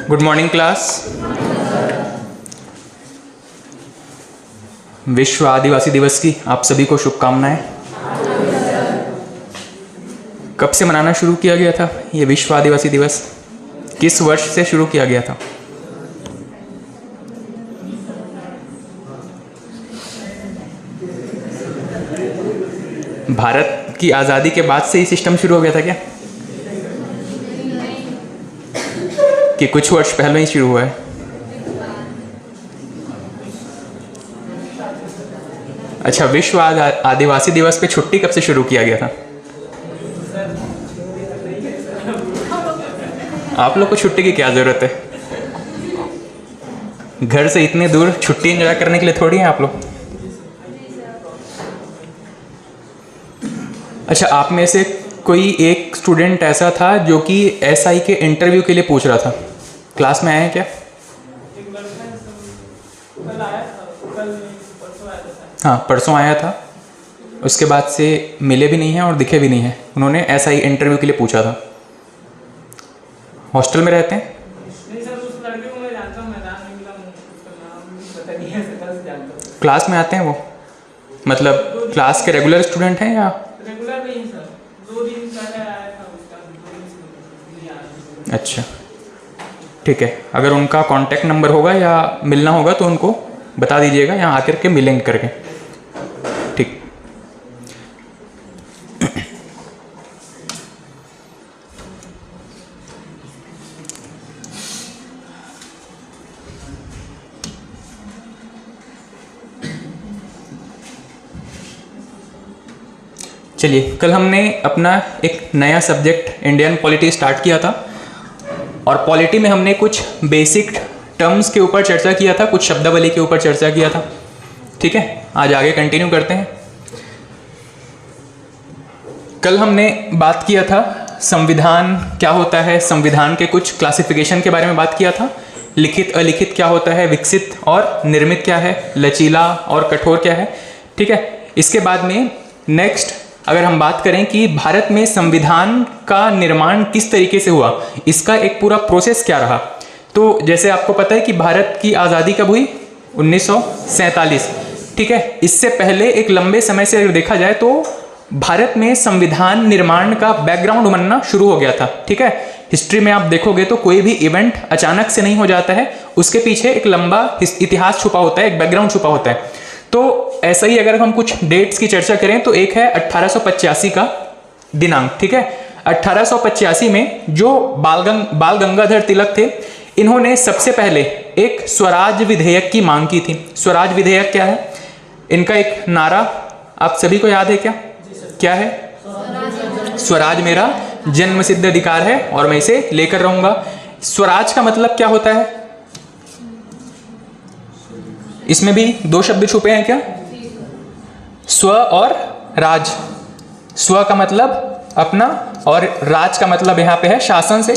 Good morning class. विश्व आदिवासी दिवस की आप सभी को शुभकामनाएं। कब से मनाना शुरू किया गया था ये विश्व आदिवासी दिवस? किस वर्ष से शुरू किया गया था? भारत की आज़ादी के बाद से ही सिस्टम शुरू हो गया था क्या, कि कुछ वर्ष पहले ही शुरू हुआ है? अच्छा, विश्व आदिवासी दिवस पे छुट्टी कब से शुरू किया गया था? आप लोग को छुट्टी की क्या जरूरत है? घर से इतने दूर छुट्टी एंजॉय करने के लिए थोड़ी हैं आप लोग। अच्छा, आप में से कोई एक स्टूडेंट ऐसा था जो कि एसआई के इंटरव्यू के लिए पूछ रहा था, क्लास में आए हैं क्या? हाँ, परसों आया था, उसके बाद से मिले भी नहीं हैं और दिखे भी नहीं हैं। उन्होंने एसआई इंटरव्यू के लिए पूछा था। हॉस्टल में रहते हैं? क्लास में आते हैं वो? मतलब क्लास के रेगुलर स्टूडेंट हैं या? रेगुलर नहीं सर, 2 दिन पहले आया था उसका, 2 दिन से नहीं आया। अच्छा, ठीक है। अगर उनका कांटेक्ट नंबर होगा या मिलना होगा तो उनको बता दीजिएगा, यहाँ आकर के मिलेंगे करके। ठीक। चलिए, कल हमने अपना एक नया सब्जेक्ट इंडियन पॉलिटी स्टार्ट किया था और पॉलिटी में हमने कुछ बेसिक टर्म्स के ऊपर चर्चा किया था, कुछ शब्दावली के ऊपर चर्चा किया था। ठीक है, आज आगे कंटिन्यू करते हैं। कल हमने बात किया था संविधान क्या होता है, संविधान के कुछ क्लासिफिकेशन के बारे में बात किया था। लिखित अलिखित क्या होता है, विकसित और निर्मित क्या है, लचीला और कठोर क्या है। ठीक है, इसके बाद में नेक्स्ट अगर हम बात करें कि भारत में संविधान का निर्माण किस तरीके से हुआ, इसका एक पूरा प्रोसेस क्या रहा। तो जैसे आपको पता है कि भारत की आज़ादी कब हुई? 1947। ठीक है, इससे पहले एक लंबे समय से अगर देखा जाए तो भारत में संविधान निर्माण का बैकग्राउंड बनना शुरू हो गया था। ठीक है, हिस्ट्री में आप देखोगे तो कोई भी इवेंट अचानक से नहीं हो जाता है, उसके पीछे एक लंबा इतिहास छुपा होता है, एक बैकग्राउंड छुपा होता है। तो ऐसा ही अगर हम कुछ डेट्स की चर्चा करें तो एक है 1885 का दिनांक। ठीक है, 1885 में जो बाल गंगाधर तिलक थे, इन्होंने सबसे पहले एक स्वराज विधेयक की मांग की थी। स्वराज विधेयक क्या है? इनका एक नारा आप सभी को याद है क्या? क्या है? स्वराज मेरा जन्मसिद्ध अधिकार है और मैं इसे लेकर रहूंगा। स्वराज का मतलब क्या होता है? इसमें भी 2 शब्द छुपे हैं क्या? स्व और राज। स्व का मतलब अपना और राज का मतलब यहाँ पे है शासन से।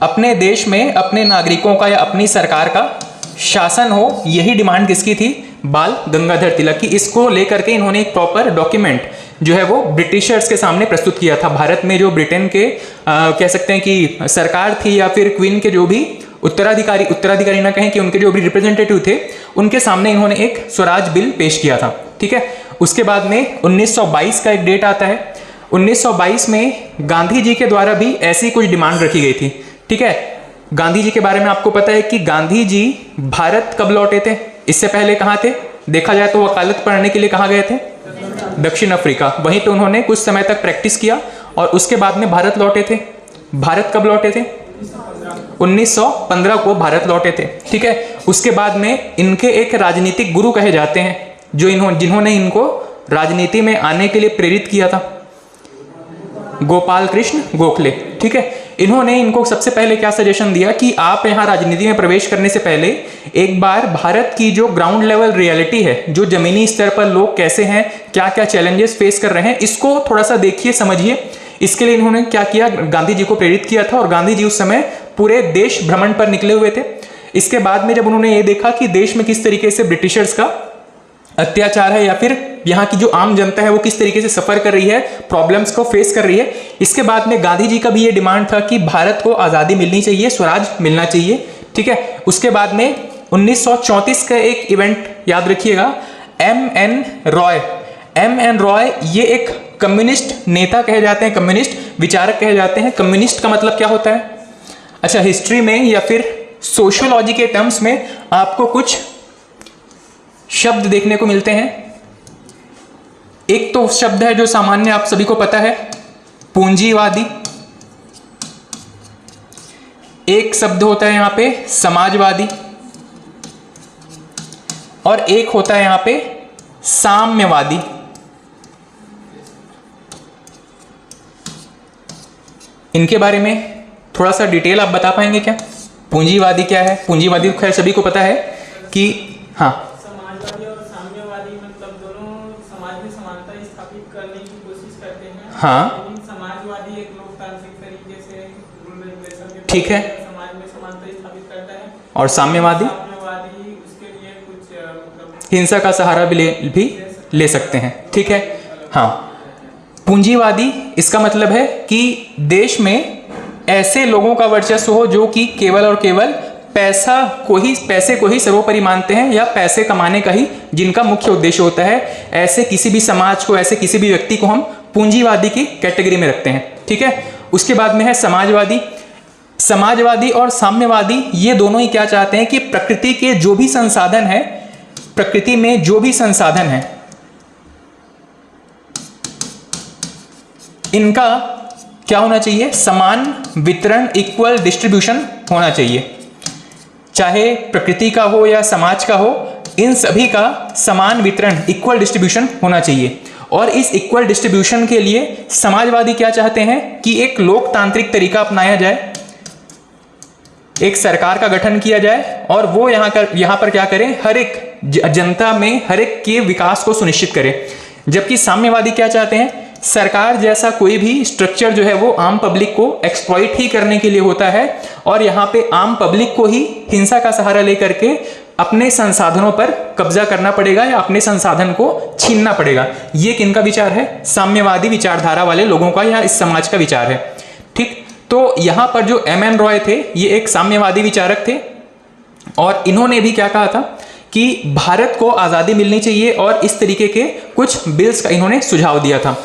अपने देश में अपने नागरिकों का या अपनी सरकार का शासन हो, यही डिमांड किसकी थी? बाल गंगाधर तिलक की। इसको लेकर के इन्होंने एक प्रॉपर डॉक्यूमेंट जो है वो ब्रिटिशर्स के सामने प्रस्तुत किया था। भारत में जो ब्रिटेन के कह सकते हैं कि सरकार थी या फिर क्वीन के जो भी उत्तराधिकारी ना कहें कि उनके जो भी रिप्रेजेंटेटिव थे, उनके सामने इन्होंने एक स्वराज बिल पेश किया था। ठीक है, उसके बाद में 1922 का एक डेट आता है। 1922 में गांधी जी के द्वारा भी ऐसी कुछ डिमांड रखी गई थी। ठीक है, गांधी जी के बारे में आपको पता है कि गांधी जी भारत कब लौटे थे? इससे पहले कहाँ थे? देखा जाए तो वकालत पढ़ने के लिए कहाँ गए थे? दक्षिण अफ्रीका। वहीं पे उन्होंने कुछ समय तक प्रैक्टिस किया और उसके बाद में भारत लौटे थे। भारत कब लौटे थे? 1915 को भारत लौटे थे। ठीक है, उसके बाद में इनके एक राजनीतिक गुरु कहे जाते हैं जो जिन्होंने इनको राजनीति में आने के लिए प्रेरित किया था, गोपाल कृष्ण गोखले। ठीक है, इन्होंने इनको सबसे पहले क्या सजेशन दिया कि आप यहाँ राजनीति में प्रवेश करने से पहले एक बार भारत की जो ग्राउंड लेवल रियलिटी है, जो जमीनी स्तर पर लोग कैसे हैं, क्या क्या चैलेंजेस फेस कर रहे हैं, इसको थोड़ा सा देखिए, समझिए। इसके लिए इन्होंने क्या किया? गांधी जी को प्रेरित किया था और गांधी जी उस समय पूरे देश भ्रमण पर निकले हुए थे। इसके बाद में जब उन्होंने ये देखा कि देश में किस तरीके से ब्रिटिशर्स का अत्याचार है या फिर यहाँ की जो आम जनता है वो किस तरीके से सफर कर रही है, प्रॉब्लम्स को फेस कर रही है। इसके बाद में गांधी जी का भी ये डिमांड था कि भारत को आज़ादी मिलनी चाहिए, स्वराज मिलना चाहिए, ठीक है। उसके बाद में 1934 का एक इवेंट याद रखिएगा, M.N. रॉय। M.N. रॉय ये एक कम्युनिस्ट नेता कहे जाते हैं, कम्युनिस्ट विचारक कहे जाते हैं। कम्युनिस्ट का मतलब क्या होता है? अच्छा, हिस्ट्री में या फिर सोशियोलॉजी के टर्म्स में आपको कुछ शब्द देखने को मिलते हैं। एक तो शब्द है जो सामान्य आप सभी को पता है, पूंजीवादी। एक शब्द होता है यहां पे समाजवादी, और एक होता है यहां पे साम्यवादी। इनके बारे में थोड़ा सा डिटेल आप बता पाएंगे क्या? पूंजीवादी क्या है? पूंजीवादी खैर सभी को पता है कि हाँ, समाजवादी और साम्यवादी मतलब दोनों समाज में समानता स्थापित करने की कोशिश करते हैं। हाँ। लेकिन समाजवादी एक लोकतांत्रिक तरीके से रूल रेगुलेशन के ठीक है। समाज में समानता स्थापित करता है। और साम्यवादी उसके लिए कुछ मतलब हिंसा का सहारा भी ले सकते हैं, ठीक है। हाँ, पूंजीवादी इसका मतलब है कि देश में ऐसे लोगों का वर्चस्व हो जो कि केवल और केवल पैसे को ही सर्वोपरि मानते हैं, या पैसे कमाने का ही जिनका मुख्य उद्देश्य होता है। ऐसे किसी भी समाज को, ऐसे किसी भी व्यक्ति को हम पूंजीवादी की कैटेगरी में रखते हैं, ठीक है। उसके बाद में है समाजवादी। समाजवादी और साम्यवादी ये दोनों ही क्या चाहते हैं कि प्रकृति के जो भी संसाधन है, प्रकृति में जो भी संसाधन है, इनका क्या होना चाहिए? समान वितरण, इक्वल डिस्ट्रीब्यूशन होना चाहिए। चाहे प्रकृति का हो या समाज का हो, इन सभी का समान वितरण, इक्वल डिस्ट्रीब्यूशन होना चाहिए। और इस इक्वल डिस्ट्रीब्यूशन के लिए समाजवादी क्या चाहते हैं कि एक लोकतांत्रिक तरीका अपनाया जाए, एक सरकार का गठन किया जाए, और वो यहाँ पर क्या करें? हर एक जनता में हर एक के विकास को सुनिश्चित करें। जबकि साम्यवादी क्या चाहते हैं? सरकार जैसा कोई भी स्ट्रक्चर जो है वो आम पब्लिक को एक्सप्लॉइट ही करने के लिए होता है, और यहाँ पे आम पब्लिक को ही हिंसा का सहारा लेकर के अपने संसाधनों पर कब्जा करना पड़ेगा या अपने संसाधन को छीनना पड़ेगा। ये किनका विचार है? साम्यवादी विचारधारा वाले लोगों का या इस समाज का विचार है, ठीक। तो यहाँ पर जो M.N. रॉय थे ये एक साम्यवादी विचारक थे, और इन्होंने भी क्या कहा था कि भारत को आज़ादी मिलनी चाहिए, और इस तरीके के कुछ बिल्स का इन्होंने सुझाव दिया था।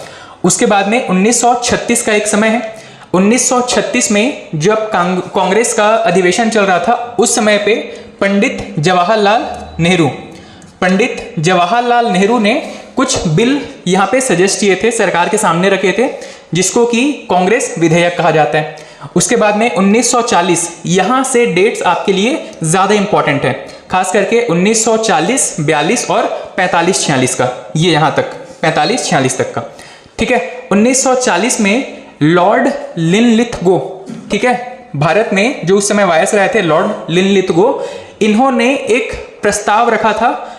उसके बाद में 1936 का एक समय है। 1936 में जब कांग्रेस का अधिवेशन चल रहा था, उस समय पे पंडित जवाहरलाल नेहरू ने कुछ बिल यहाँ पे सजेस्ट किए थे, सरकार के सामने रखे थे, जिसको कि कांग्रेस विधेयक कहा जाता है। उसके बाद में 1940, यहाँ से डेट्स आपके लिए ज़्यादा इंपॉर्टेंट है, खास करके 1940, 42 और 45-46 का, ये यहाँ तक 45-46 तक का, ठीक है। 1940 में लॉर्ड लिनलिथगो, ठीक है, भारत में जो उस समय वायसराय थे लॉर्ड लिनलिथगो, इन्होंने एक प्रस्ताव रखा था,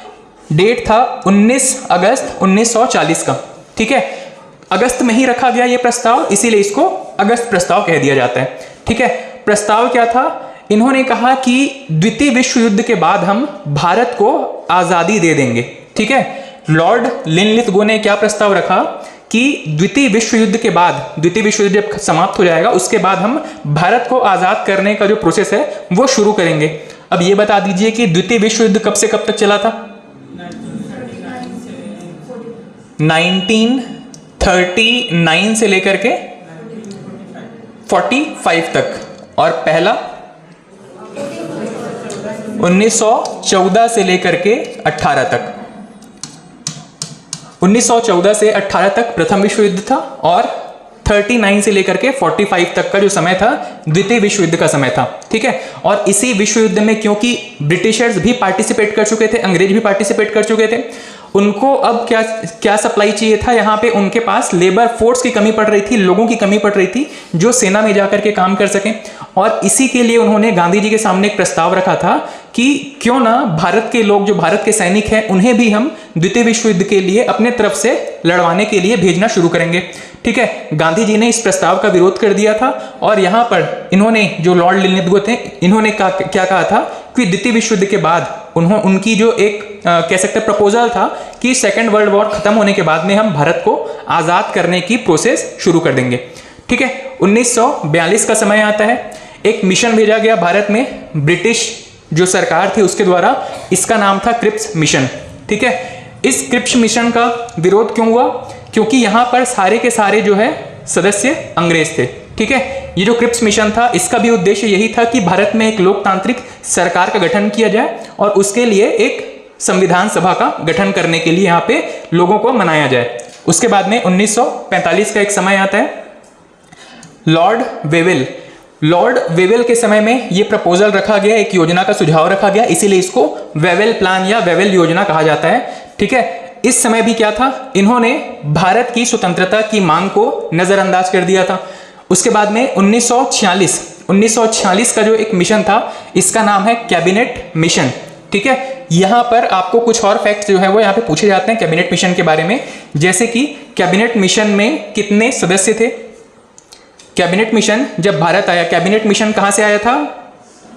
डेट था 19 अगस्त 1940 का, ठीक है। अगस्त में ही रखा गया ये प्रस्ताव, इसीलिए इसको अगस्त प्रस्ताव कह दिया जाता है, ठीक है। प्रस्ताव क्या था? इन्होंने कहा कि द्वितीय विश्व युद्ध के बाद हम भारत को आज़ादी दे देंगे, ठीक है। लॉर्ड लिनलिथगो ने क्या प्रस्ताव रखा कि द्वितीय विश्व युद्ध के बाद, द्वितीय विश्व युद्ध जब समाप्त हो जाएगा उसके बाद हम भारत को आज़ाद करने का जो प्रोसेस है वो शुरू करेंगे। अब ये बता दीजिए कि द्वितीय विश्व युद्ध कब से कब तक चला था? 1939 से लेकर के 45 तक, और पहला 1914 से लेकर के 18 तक। 1914 से 18 तक प्रथम विश्व युद्ध था, और 39 से लेकर के 45 तक का जो समय था द्वितीय विश्व युद्ध का समय था, ठीक है। और इसी विश्व युद्ध में क्योंकि ब्रिटिशर्स भी पार्टिसिपेट कर चुके थे, अंग्रेज भी पार्टिसिपेट कर चुके थे, उनको अब क्या सप्लाई चाहिए था? यहाँ पे उनके पास लेबर फोर्स की कमी पड़ रही थी, लोगों की कमी पड़ रही थी जो सेना में जाकर के काम कर सकें। और इसी के लिए उन्होंने गांधी जी के सामने एक प्रस्ताव रखा था कि क्यों ना भारत के लोग, जो भारत के सैनिक हैं, उन्हें भी हम द्वितीय विश्व युद्ध के लिए अपने तरफ से लड़वाने के लिए भेजना शुरू करेंगे, ठीक है। गांधी जी ने इस प्रस्ताव का विरोध कर दिया था, और यहाँ पर इन्होंने, जो लॉर्ड लिनलिथगो थे, इन्होंने क्या कहा था कि द्वितीय विश्व युद्ध के बाद उनकी जो एक कह सकते हैं प्रपोजल था कि सेकेंड वर्ल्ड वॉर खत्म होने के बाद में हम भारत को आज़ाद करने की प्रोसेस शुरू कर देंगे। ठीक है, 1942 का समय आता है, एक मिशन भेजा गया भारत में ब्रिटिश जो सरकार थी उसके द्वारा, इसका नाम था क्रिप्स मिशन। ठीक है, इस क्रिप्स मिशन का विरोध क्यों हुआ? क्योंकि यहाँ पर सारे के सारे जो है सदस्य अंग्रेज थे। ठीक है, ये जो क्रिप्स मिशन था इसका भी उद्देश्य यही था कि भारत में एक लोकतांत्रिक सरकार का गठन किया जाए और उसके लिए एक संविधान सभा का गठन करने के लिए यहाँ पे लोगों को मनाया जाए। उसके बाद में 1945 का एक समय आता है, लॉर्ड वेवेल के समय में ये प्रपोजल रखा गया, एक योजना का सुझाव रखा गया, इसीलिए इसको वेवेल प्लान या वेवेल योजना कहा जाता है। ठीक है, इस समय भी क्या था, इन्होंने भारत की स्वतंत्रता की मांग को नजरअंदाज कर दिया था। उसके बाद में 1946 का जो एक मिशन था इसका नाम है कैबिनेट मिशन। ठीक है, यहां पर आपको कुछ और फैक्ट्स जो है वो यहाँ पे पूछे जाते हैं कैबिनेट मिशन के बारे में, जैसे कि कैबिनेट मिशन में कितने सदस्य थे। कैबिनेट मिशन जब भारत आया, कैबिनेट मिशन कहां से आया था?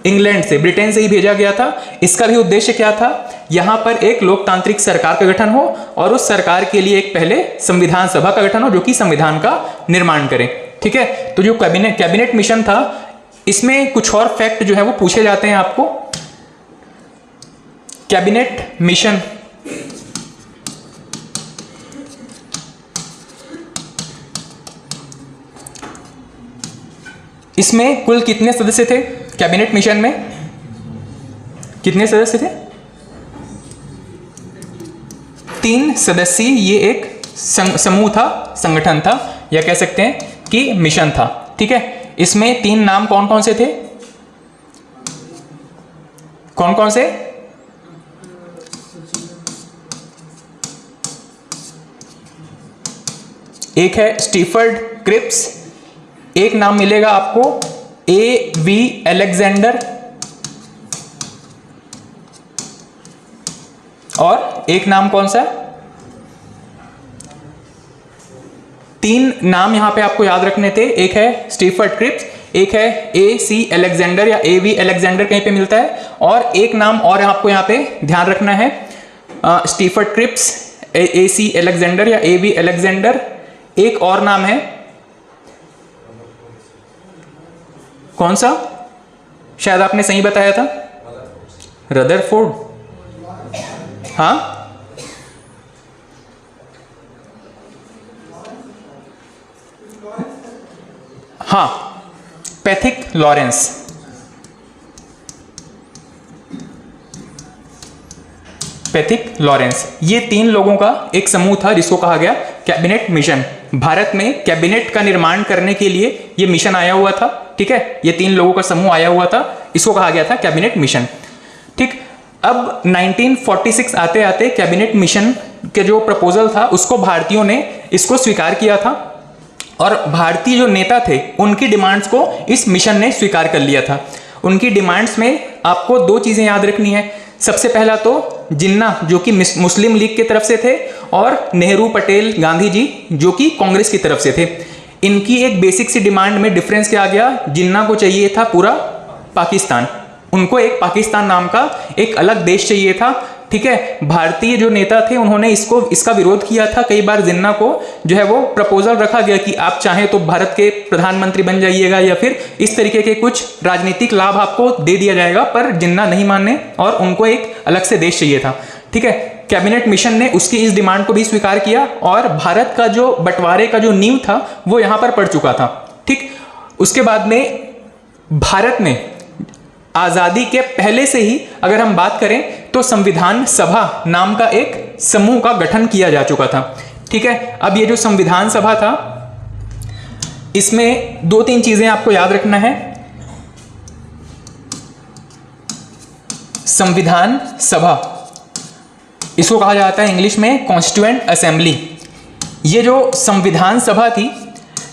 इंग्लैंड से, ब्रिटेन से ही भेजा गया था। इसका भी उद्देश्य क्या था? यहां पर एक लोकतांत्रिक सरकार का गठन हो और उस सरकार के लिए एक पहले संविधान सभा का गठन हो जो कि संविधान का निर्माण करे। ठीक है, तो जो कैबिनेट मिशन था इसमें कुछ और फैक्ट जो है वो पूछे जाते हैं आपको। कैबिनेट मिशन इसमें कुल कितने सदस्य थे? कैबिनेट मिशन में कितने सदस्य थे? 3 सदस्यीय ये एक समूह था, संगठन था, या कह सकते हैं कि मिशन था। ठीक है, इसमें 3 नाम कौन कौन से थे? कौन कौन से? एक है स्टीफर्ड क्रिप्स, एक नाम मिलेगा आपको A.V. अलेक्जेंडर, और एक नाम कौन सा? 3 नाम यहां पे आपको याद रखने थे। एक है स्टीफर्ड क्रिप्स, एक है A.C. अलेक्जेंडर या A.V. अलेक्जेंडर कहीं पे मिलता है, और एक नाम और आपको यहां पे ध्यान रखना है, स्टीफर्ड क्रिप्स, A.C. अलेक्जेंडर या A.V. अलेक्जेंडर। एक और नाम है, कौन सा? शायद आपने सही बताया था, रदरफोर्ड। हाँ, हाँ, पैथिक लॉरेंस। पैथिक लॉरेंस, ये 3 लोगों का एक समूह था जिसको कहा गया कैबिनेट मिशन। भारत में कैबिनेट का निर्माण करने के लिए ये मिशन आया हुआ था। ठीक है, ये 3 लोगों का समूह आया हुआ था, इसको कहा गया था कैबिनेट मिशन। ठीक, अब 1946 आते आते कैबिनेट मिशन के जो प्रपोजल था उसको भारतीयों ने इसको स्वीकार किया था, और भारतीय जो नेता थे उनकी डिमांड्स को इस मिशन ने स्वीकार कर लिया था। उनकी डिमांड्स में आपको 2 चीजें याद रखनी है। सबसे पहला तो जिन्ना जो कि मुस्लिम लीग की तरफ से थे, और नेहरू, पटेल, गांधी जी जो कि कांग्रेस की तरफ से थे। इनकी एक बेसिक सी डिमांड में डिफरेंस क्या आ गया? जिन्ना को चाहिए था पूरा पाकिस्तान, उनको एक पाकिस्तान नाम का एक अलग देश चाहिए था। ठीक है, भारतीय जो नेता थे उन्होंने इसका विरोध किया था। कई बार जिन्ना को जो है वो प्रपोजल रखा गया कि आप चाहें तो भारत के प्रधानमंत्री बन जाइएगा या फिर इस तरीके के कुछ राजनीतिक लाभ आपको दे दिया जाएगा, पर जिन्ना नहीं माने और उनको एक अलग से देश चाहिए था। ठीक है, कैबिनेट मिशन ने उसकी इस डिमांड को भी स्वीकार किया, और भारत का जो बंटवारे का जो नींव था वो यहां पर पड़ चुका था। ठीक, उसके बाद में भारत में आजादी के पहले से ही अगर हम बात करें तो संविधान सभा नाम का एक समूह का गठन किया जा चुका था। ठीक है, अब ये जो संविधान सभा था इसमें 2-3 चीजें आपको याद रखना है। संविधान सभा, इसको कहा जाता है इंग्लिश में कॉन्स्टिट्यूएंट असेंबली। ये जो संविधान सभा थी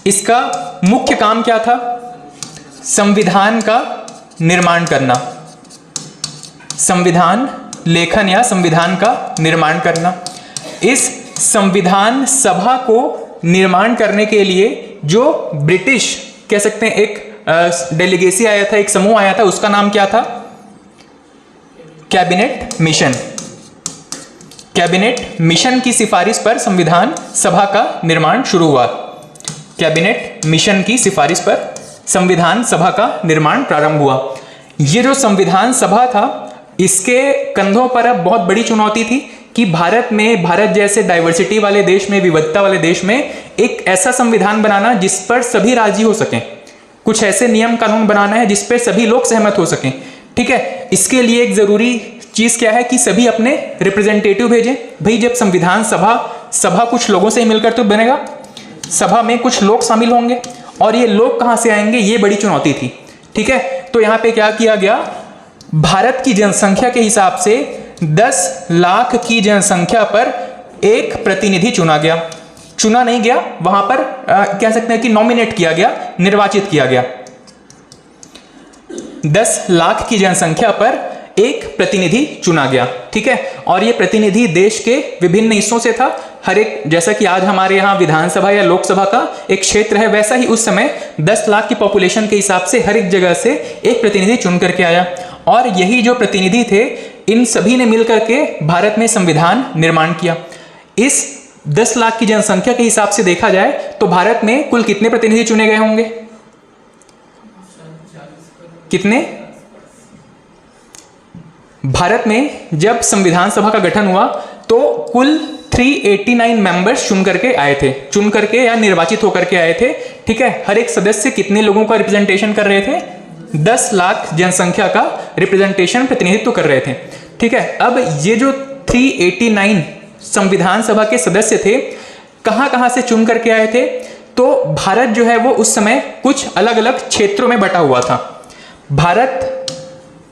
इसका मुख्य काम क्या था? संविधान का निर्माण करना, संविधान लेखन या संविधान का निर्माण करना। इस संविधान सभा को निर्माण करने के लिए जो ब्रिटिश कह सकते हैं एक डेलीगेसी आया था, एक समूह आया था, उसका नाम क्या था? Cabinet mission. कैबिनेट मिशन की सिफारिश पर संविधान सभा का निर्माण शुरू हुआ। कैबिनेट मिशन की सिफारिश पर संविधान सभा का निर्माण प्रारंभ हुआ। ये जो संविधान सभा था, इसके कंधों पर अब बहुत बड़ी चुनौती थी कि भारत जैसे डाइवर्सिटी वाले देश में, विविधता वाले देश में एक ऐसा संविधान बनाना जिस पर सभी राजी हो सकें, कुछ ऐसे नियम कानून बनाना है जिस पर सभी लोग सहमत हो सकें। ठीक है, इसके लिए एक जरूरी चीज क्या है कि सभी अपने रिप्रेजेंटेटिव भेजें। भाई जब संविधान सभा कुछ लोगों से ही मिलकर तो बनेगा, सभा में कुछ लोग शामिल होंगे, और ये लोग कहां से आएंगे, ये बड़ी चुनौती थी। ठीक है, तो यहां पे क्या किया गया, भारत की जनसंख्या के हिसाब से 10 लाख की जनसंख्या पर एक प्रतिनिधि चुना गया। चुना नहीं गया, वहां पर कह सकते हैं कि नॉमिनेट किया गया, निर्वाचित किया गया। 10 लाख की जनसंख्या पर एक प्रतिनिधि चुना गया। ठीक है, और ये प्रतिनिधि देश के विभिन्न हिस्सों से था। हर एक, जैसा कि आज हमारे यहाँ विधानसभा या लोकसभा का एक क्षेत्र है, वैसा ही उस समय 10 लाख की पॉपुलेशन के हिसाब से हर एक जगह से एक प्रतिनिधि चुन करके आया, और यही जो प्रतिनिधि थे, इन सभी ने मिलकर के भारत में संविधान निर्माण किया। इस 10 लाख की जनसंख्या के हिसाब से देखा जाए तो भारत में कुल कितने प्रतिनिधि चुने गए होंगे? कितने? भारत में जब संविधान सभा का गठन हुआ तो कुल 389 मेंबर्स चुन करके आए थे, चुन करके या निर्वाचित होकर के आए थे। ठीक है, हर एक सदस्य कितने लोगों का रिप्रेजेंटेशन कर रहे थे? 10 लाख जनसंख्या का रिप्रेजेंटेशन, प्रतिनिधित्व कर रहे थे। ठीक है, अब ये जो 389 संविधान सभा के सदस्य थे, कहां कहां से चुन करके आए थे? तो भारत जो है वो उस समय कुछ अलग अलग क्षेत्रों में बटा हुआ था। भारत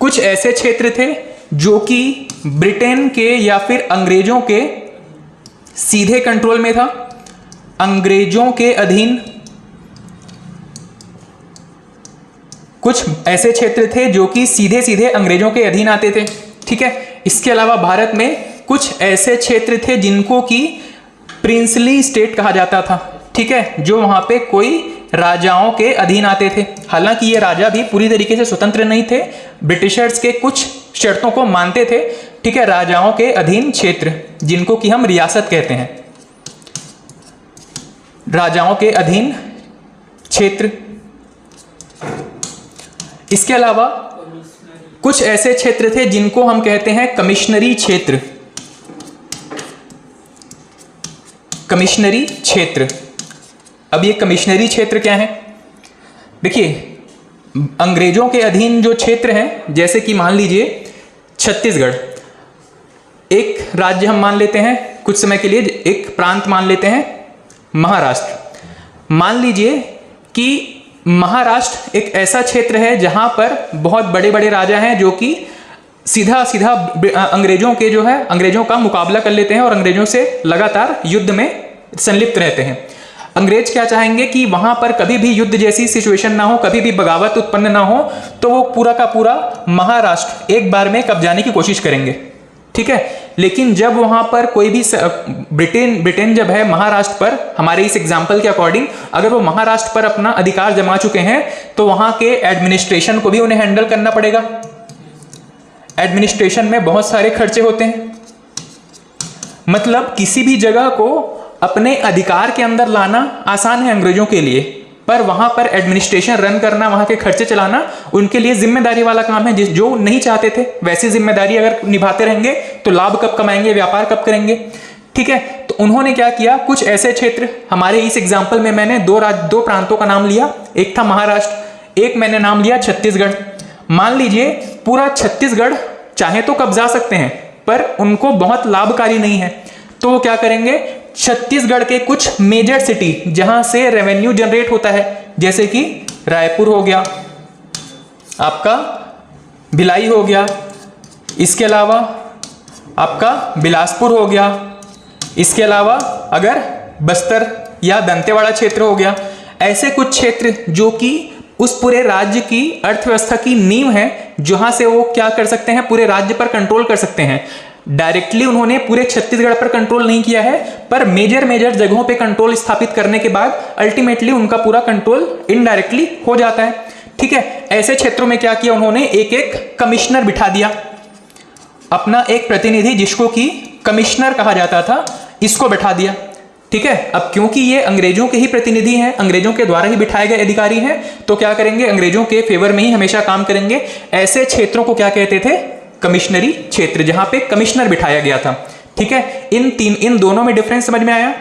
कुछ ऐसे क्षेत्र थे जो कि ब्रिटेन के या फिर अंग्रेजों के सीधे कंट्रोल में था, अंग्रेजों के अधीन। कुछ ऐसे क्षेत्र थे जो कि सीधे सीधे अंग्रेजों के अधीन आते थे। ठीक है, इसके अलावा भारत में कुछ ऐसे क्षेत्र थे जिनको कि प्रिंसली स्टेट कहा जाता था। ठीक है, जो वहां पे कोई राजाओं के अधीन आते थे। हालांकि ये राजा भी पूरी तरीके से स्वतंत्र नहीं थे, ब्रिटिशर्स के कुछ शर्तों को मानते थे। ठीक है, राजाओं के अधीन क्षेत्र जिनको कि हम रियासत कहते हैं, राजाओं के अधीन क्षेत्र। इसके अलावा कुछ ऐसे क्षेत्र थे जिनको हम कहते हैं कमिश्नरी क्षेत्र। कमिश्नरी क्षेत्र। अब ये कमिश्नरी क्षेत्र क्या है? देखिए, अंग्रेजों के अधीन जो क्षेत्र हैं, जैसे कि मान लीजिए छत्तीसगढ़, एक राज्य हम मान लेते हैं कुछ समय के लिए, एक प्रांत मान लेते हैं महाराष्ट्र। मान लीजिए कि महाराष्ट्र एक ऐसा क्षेत्र है जहां पर बहुत बड़े बड़े राजा हैं जो कि सीधा सीधा अंग्रेजों के जो है, अंग्रेजों का मुकाबला कर लेते हैं और अंग्रेजों से लगातार युद्ध में संलिप्त रहते हैं। अंग्रेज क्या चाहेंगे कि वहां पर कभी भी युद्ध जैसी सिचुएशन ना हो, कभी भी बगावत उत्पन्न ना हो, तो वो पूरा का पूरा महाराष्ट्र एक बार में कब्जाने की कोशिश करेंगे। ठीक है, लेकिन जब वहां पर कोई भी ब्रिटेन जब है महाराष्ट्र पर, हमारे इस एग्जाम्पल के अकॉर्डिंग, अगर वो महाराष्ट्र पर अपना अधिकार जमा चुके हैं तो वहां के एडमिनिस्ट्रेशन को भी उन्हें हैंडल करना पड़ेगा। एडमिनिस्ट्रेशन में बहुत सारे खर्चे होते हैं, मतलब किसी भी जगह को अपने अधिकार के अंदर लाना आसान है अंग्रेजों के लिए, पर वहां पर एडमिनिस्ट्रेशन रन करना, वहां के खर्चे चलाना उनके लिए जिम्मेदारी वाला काम है, जो नहीं चाहते थे। वैसी जिम्मेदारी अगर निभाते रहेंगे तो लाभ कब कमाएंगे, व्यापार कब करेंगे? ठीक है, तो उन्होंने क्या किया, कुछ ऐसे क्षेत्र, हमारे इस एग्जाम्पल में मैंने दो प्रांतों का नाम लिया, एक था महाराष्ट्र, एक मैंने नाम लिया छत्तीसगढ़। मान लीजिए पूरा छत्तीसगढ़ चाहे तो कब्जा सकते हैं, पर उनको बहुत लाभकारी नहीं है, तो वो क्या करेंगे, छत्तीसगढ़ के कुछ मेजर सिटी जहां से रेवेन्यू जनरेट होता है, जैसे कि रायपुर हो गया, आपका भिलाई हो गया, इसके अलावा आपका बिलासपुर हो गया, इसके अलावा अगर बस्तर या दंतेवाड़ा क्षेत्र हो गया, ऐसे कुछ क्षेत्र जो कि उस पूरे राज्य की अर्थव्यवस्था की नींव है, जहां से वो क्या कर सकते हैं, पूरे राज्य पर कंट्रोल कर सकते हैं। डायरेक्टली उन्होंने पूरे छत्तीसगढ़ पर कंट्रोल नहीं किया है, पर मेजर जगहों पे कंट्रोल स्थापित करने के बाद अल्टीमेटली उनका पूरा कंट्रोल इनडायरेक्टली हो जाता है। ठीक है, ऐसे क्षेत्रों में क्या किया उन्होंने, एक एक कमिश्नर बिठा दिया, अपना एक प्रतिनिधि जिसको कि कमिश्नर कहा जाता था, इसको बैठा दिया। ठीक है, अब क्योंकि ये अंग्रेजों के ही प्रतिनिधि हैं, अंग्रेजों के द्वारा ही बिठाए गए अधिकारी हैं, तो क्या करेंगे, अंग्रेजों के फेवर में ही हमेशा काम करेंगे। ऐसे क्षेत्रों को क्या कहते थे, कमिश्नरी क्षेत्र, जहां पे कमिश्नर बिठाया गया था। ठीक है, इन दोनों में डिफरेंस समझ में आया।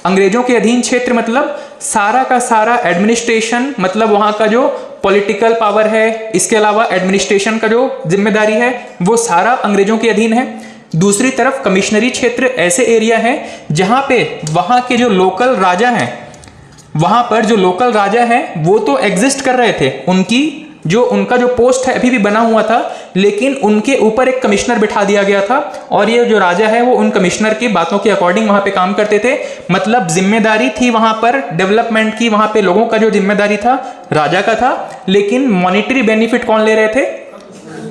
अंग्रेजों के अधीन क्षेत्र मतलब सारा का सारा एडमिनिस्ट्रेशन, मतलब वहां का जो पॉलिटिकल पावर है, इसके अलावा एडमिनिस्ट्रेशन का जो जिम्मेदारी है वो सारा अंग्रेजों के अधीन है। दूसरी तरफ कमिश्नरी क्षेत्र ऐसे एरिया है जहां पे वहां के जो लोकल राजा हैं, वहां पर जो लोकल राजा हैं वो तो एग्जिस्ट कर रहे थे, उनका जो पोस्ट है अभी भी बना हुआ था, लेकिन उनके ऊपर एक कमिश्नर बिठा दिया गया था और ये जो राजा है वो उन कमिश्नर की बातों के अकॉर्डिंग वहां पे काम करते थे। मतलब जिम्मेदारी थी वहां पर डेवलपमेंट की, वहां पे लोगों का जो जिम्मेदारी था राजा का था, लेकिन मॉनिटरी बेनिफिट कौन ले रहे थे,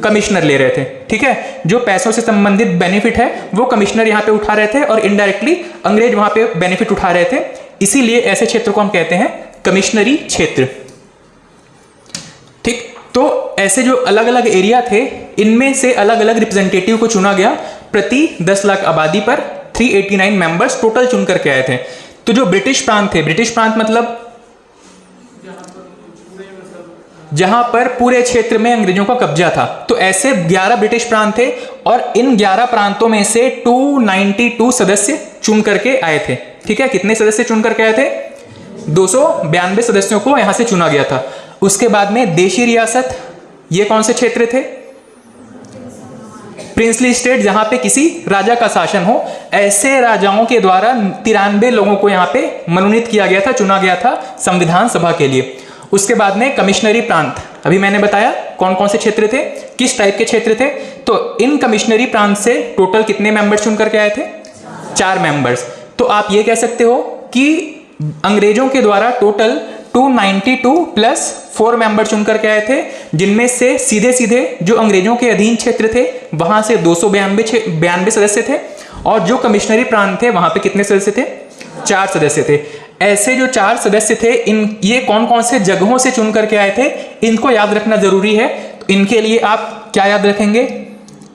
कमिश्नर ले रहे थे। ठीक है, जो पैसों से संबंधित बेनिफिट है वो कमिश्नर यहाँ पे उठा रहे थे और इनडायरेक्टली अंग्रेज वहां पे बेनिफिट उठा रहे थे। इसीलिए ऐसे क्षेत्र को हम कहते हैं कमिश्नरी क्षेत्र। ठीक, तो ऐसे जो अलग अलग एरिया थे, इनमें से अलग अलग रिप्रेजेंटेटिव को चुना गया। प्रति 10 लाख आबादी पर 389 मेंबर्स टोटल चुन करके आए थे। तो जो ब्रिटिश प्रांत थे, ब्रिटिश प्रांत मतलब जहां पर पूरे क्षेत्र में अंग्रेजों का कब्जा था, तो ऐसे 11 ब्रिटिश प्रांत थे और इन 11 प्रांतों में से 292 सदस्य चुन करके आए थे। ठीक है, कितने सदस्य चुन करके आए थे, 292 सदस्यों को यहां से चुना गया था। उसके बाद में देशी रियासत, ये कौन से क्षेत्र थे, प्रिंसली स्टेट, जहां पे किसी राजा का शासन हो। ऐसे राजाओं के द्वारा 93 लोगों को यहां पे मनोनीत किया गया था, चुना गया था संविधान सभा के लिए। उसके बाद में कमिश्नरी प्रांत, अभी मैंने बताया कौन कौन से क्षेत्र थे, किस टाइप के क्षेत्र थे। तो इन कमिश्नरी प्रांत से टोटल कितने मेंबर्स चुन करके आए थे, 4 मेंबर्स। तो आप ये कह सकते हो कि अंग्रेजों के द्वारा टोटल 292 प्लस 4 मेंबर चुन करके आए थे, जिनमें से सीधे सीधे जो अंग्रेजों के अधीन क्षेत्र थे वहां से 292 सदस्य थे, और जो कमिश्नरी प्रांत थे वहां पे कितने सदस्य थे, 4 सदस्य थे। ऐसे जो 4 सदस्य थे, ये कौन कौन से जगहों से चुन करके आए थे, इनको याद रखना जरूरी है। तो इनके लिए आप क्या याद रखेंगे,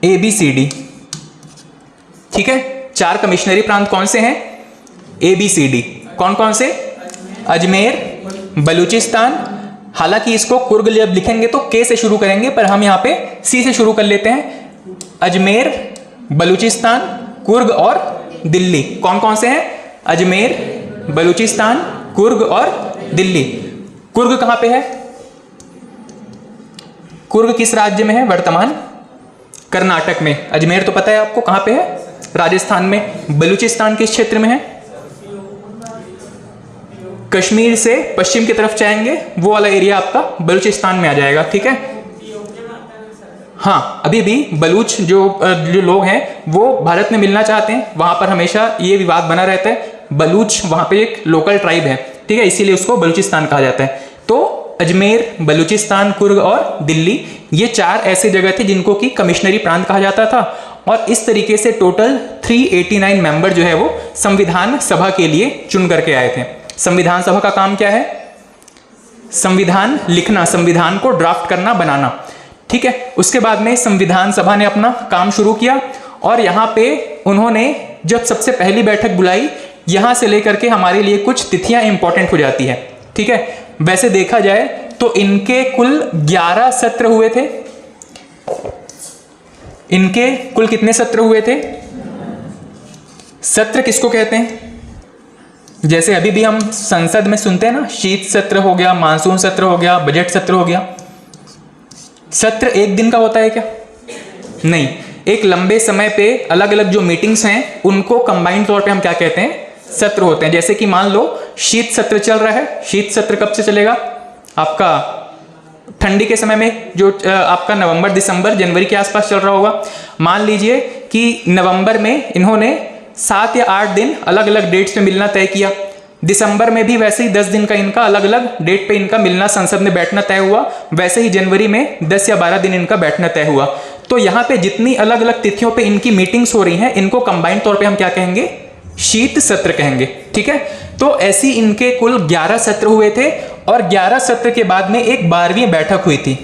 ABCD। ठीक है, 4 कमिश्नरी प्रांत कौन से हैं, ABCD। कौन कौन से, अजमेर, बलूचिस्तान, हालांकि इसको कुर्ग जब लिखेंगे तो के से शुरू करेंगे, पर हम यहाँ पे सी से शुरू कर लेते हैं। अजमेर, बलूचिस्तान, कुर्ग और दिल्ली। कौन कौन से हैं, अजमेर, बलूचिस्तान, कुर्ग और दिल्ली। कुर्ग कहां पे है, कुर्ग किस राज्य में है, वर्तमान कर्नाटक में। अजमेर तो पता है आपको कहां पे है, राजस्थान में। बलूचिस्तान किस क्षेत्र में है, कश्मीर से पश्चिम की तरफ जाएंगे वो वाला एरिया आपका बलूचिस्तान में आ जाएगा। ठीक है, हाँ, अभी भी बलूच जो लोग हैं वो भारत में मिलना चाहते हैं, वहां पर हमेशा ये विवाद बना रहता है। बलूच वहां पे एक लोकल ट्राइब है, ठीक है, इसीलिए उसको बलूचिस्तान कहा जाता है। तो अजमेर, बलूचिस्तान, कुर्ग और दिल्ली, ये 4 ऐसे जगह थे जिनको कि कमिश्नरी प्रांत कहा जाता था। और इस तरीके से टोटल 389 मेंबर जो है वो संविधान सभा के लिए चुन करके आए थे। संविधान सभा का काम क्या है, संविधान लिखना, संविधान को ड्राफ्ट करना, बनाना। ठीक है, उसके बाद में संविधान सभा ने अपना काम शुरू किया और यहाँ पे उन्होंने जब सबसे पहली बैठक बुलाई, यहां से लेकर के हमारे लिए कुछ तिथियां इंपॉर्टेंट हो जाती है। ठीक है, वैसे देखा जाए तो इनके कुल 11 सत्र हुए थे। इनके कुल कितने सत्र हुए थे, सत्र किसको कहते हैं, जैसे अभी भी हम संसद में सुनते हैं ना, शीत सत्र हो गया, मानसून सत्र हो गया, बजट सत्र हो गया। सत्र एक दिन का होता है क्या, नहीं, एक लंबे समय पे अलग अलग जो मीटिंग्स हैं उनको कंबाइंड तौर पे हम क्या कहते हैं, सत्र होते हैं। जैसे कि मान लो शीत सत्र चल रहा है, शीत सत्र कब से चलेगा, आपका ठंडी के समय में, जो आपका नवंबर, दिसंबर, जनवरी के आसपास चल रहा होगा। मान लीजिए कि नवंबर में इन्होंने 7 या 8 दिन अलग अलग डेट्स पे मिलना तय किया। दिसंबर में भी वैसे ही 10 दिन का इनका अलग अलग डेट पे इनका मिलना, संसद में बैठना तय हुआ। वैसे ही जनवरी में 10 या 12 दिन इनका बैठना तय हुआ। तो यहाँ पे जितनी अलग अलग तिथियों पे इनकी मीटिंग्स हो रही हैं, इनको कंबाइंड तौर पे हम क्या कहेंगे, शीत सत्र कहेंगे। ठीक है, तो ऐसी इनके कुल 11 सत्र हुए थे और 11 सत्र के बाद में एक 12वीं बैठक हुई थी।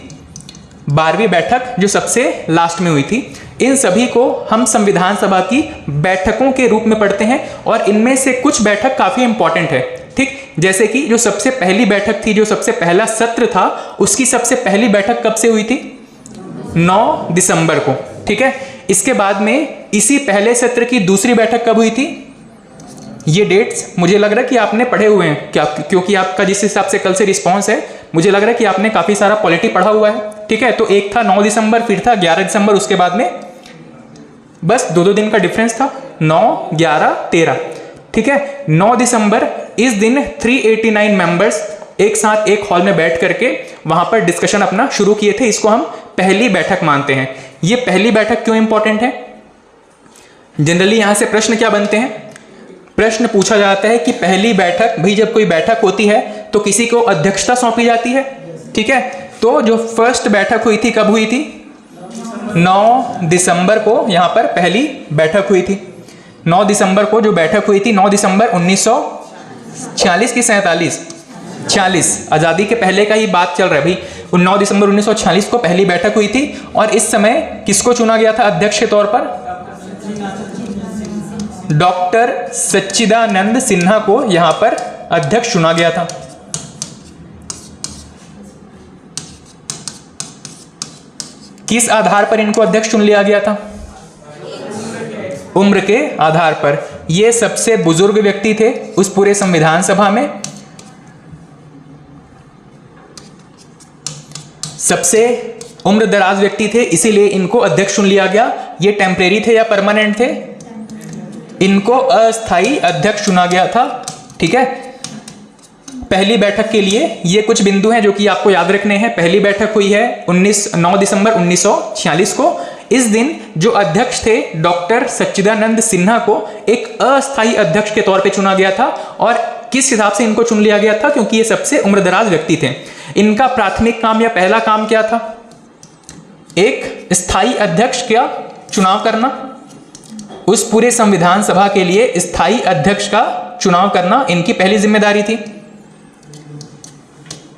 12वीं बैठक जो सबसे लास्ट में हुई थी, इन सभी को हम संविधान सभा की बैठकों के रूप में पढ़ते हैं और इनमें से कुछ बैठक काफी इंपॉर्टेंट है। ठीक, जैसे कि जो सबसे पहली बैठक थी, जो सबसे पहला सत्र था, उसकी सबसे पहली बैठक कब से हुई थी? 9 दिसंबर को। ठीक है, इसके बाद में इसी पहले सत्र की दूसरी बैठक कब हुई थी? ये डेट्स मुझे लग रहा है कि आपने पढ़े हुए हैं क्या, क्योंकि आपका जिस हिसाब से कल से रिस्पॉन्स है, मुझे लग रहा है कि आपने काफी सारा पॉलिटी पढ़ा हुआ है। ठीक है, तो एक था 9 दिसंबर, फिर था 11 दिसंबर, उसके बाद में बस 2 दिन का डिफरेंस था, 9, 11, 13। ठीक है, 9 दिसंबर इस दिन 389 मेंबर्स एक साथ एक हॉल में बैठ करके वहां पर डिस्कशन अपना शुरू किए थे। इसको हम पहली बैठक मानते हैं। ये पहली बैठक क्यों इंपॉर्टेंट है? जनरली यहां से प्रश्न क्या बनते हैं? प्रश्न पूछा जाता है कि पहली बैठक, भाई जब कोई बैठक होती है तो किसी को अध्यक्षता सौंपी जाती है। ठीक है, तो जो फर्स्ट बैठक हुई थी कब हुई थी? 9 दिसंबर को यहां पर पहली बैठक हुई थी। 9 दिसंबर को जो बैठक हुई थी, 9 दिसंबर 1946 की 47, 46, आजादी के पहले का ही बात चल रहा है भाई। 9 दिसंबर 1946 को पहली बैठक हुई थी और इस समय किसको चुना गया था अध्यक्ष के तौर पर? डॉक्टर सच्चिदानंद सिन्हा को यहां पर अध्यक्ष चुना गया था। किस आधार पर इनको अध्यक्ष चुन लिया गया था? उम्र के आधार पर। ये सबसे बुजुर्ग व्यक्ति थे उस पूरे संविधान सभा में, सबसे उम्र दराज व्यक्ति थे, इसीलिए इनको अध्यक्ष चुन लिया गया। ये टेम्परेरी थे या परमानेंट थे? इनको अस्थाई अध्यक्ष चुना गया था। ठीक है, पहली बैठक के लिए ये कुछ बिंदु हैं जो कि आपको याद रखने हैं। पहली बैठक हुई है 9 दिसंबर 1946 को। इस दिन जो अध्यक्ष थे डॉक्टर सच्चिदानंद सिन्हा को एक अस्थाई अध्यक्ष के तौर पे चुना गया था। और किस हिसाब से इनको चुन लिया गया था? क्योंकि ये सबसे उम्रदराज व्यक्ति थे। इनका प्राथमिक काम या पहला काम क्या था? एक स्थायी अध्यक्ष का चुनाव करना। उस पूरे संविधान सभा के लिए स्थायी अध्यक्ष का चुनाव करना इनकी पहली जिम्मेदारी थी।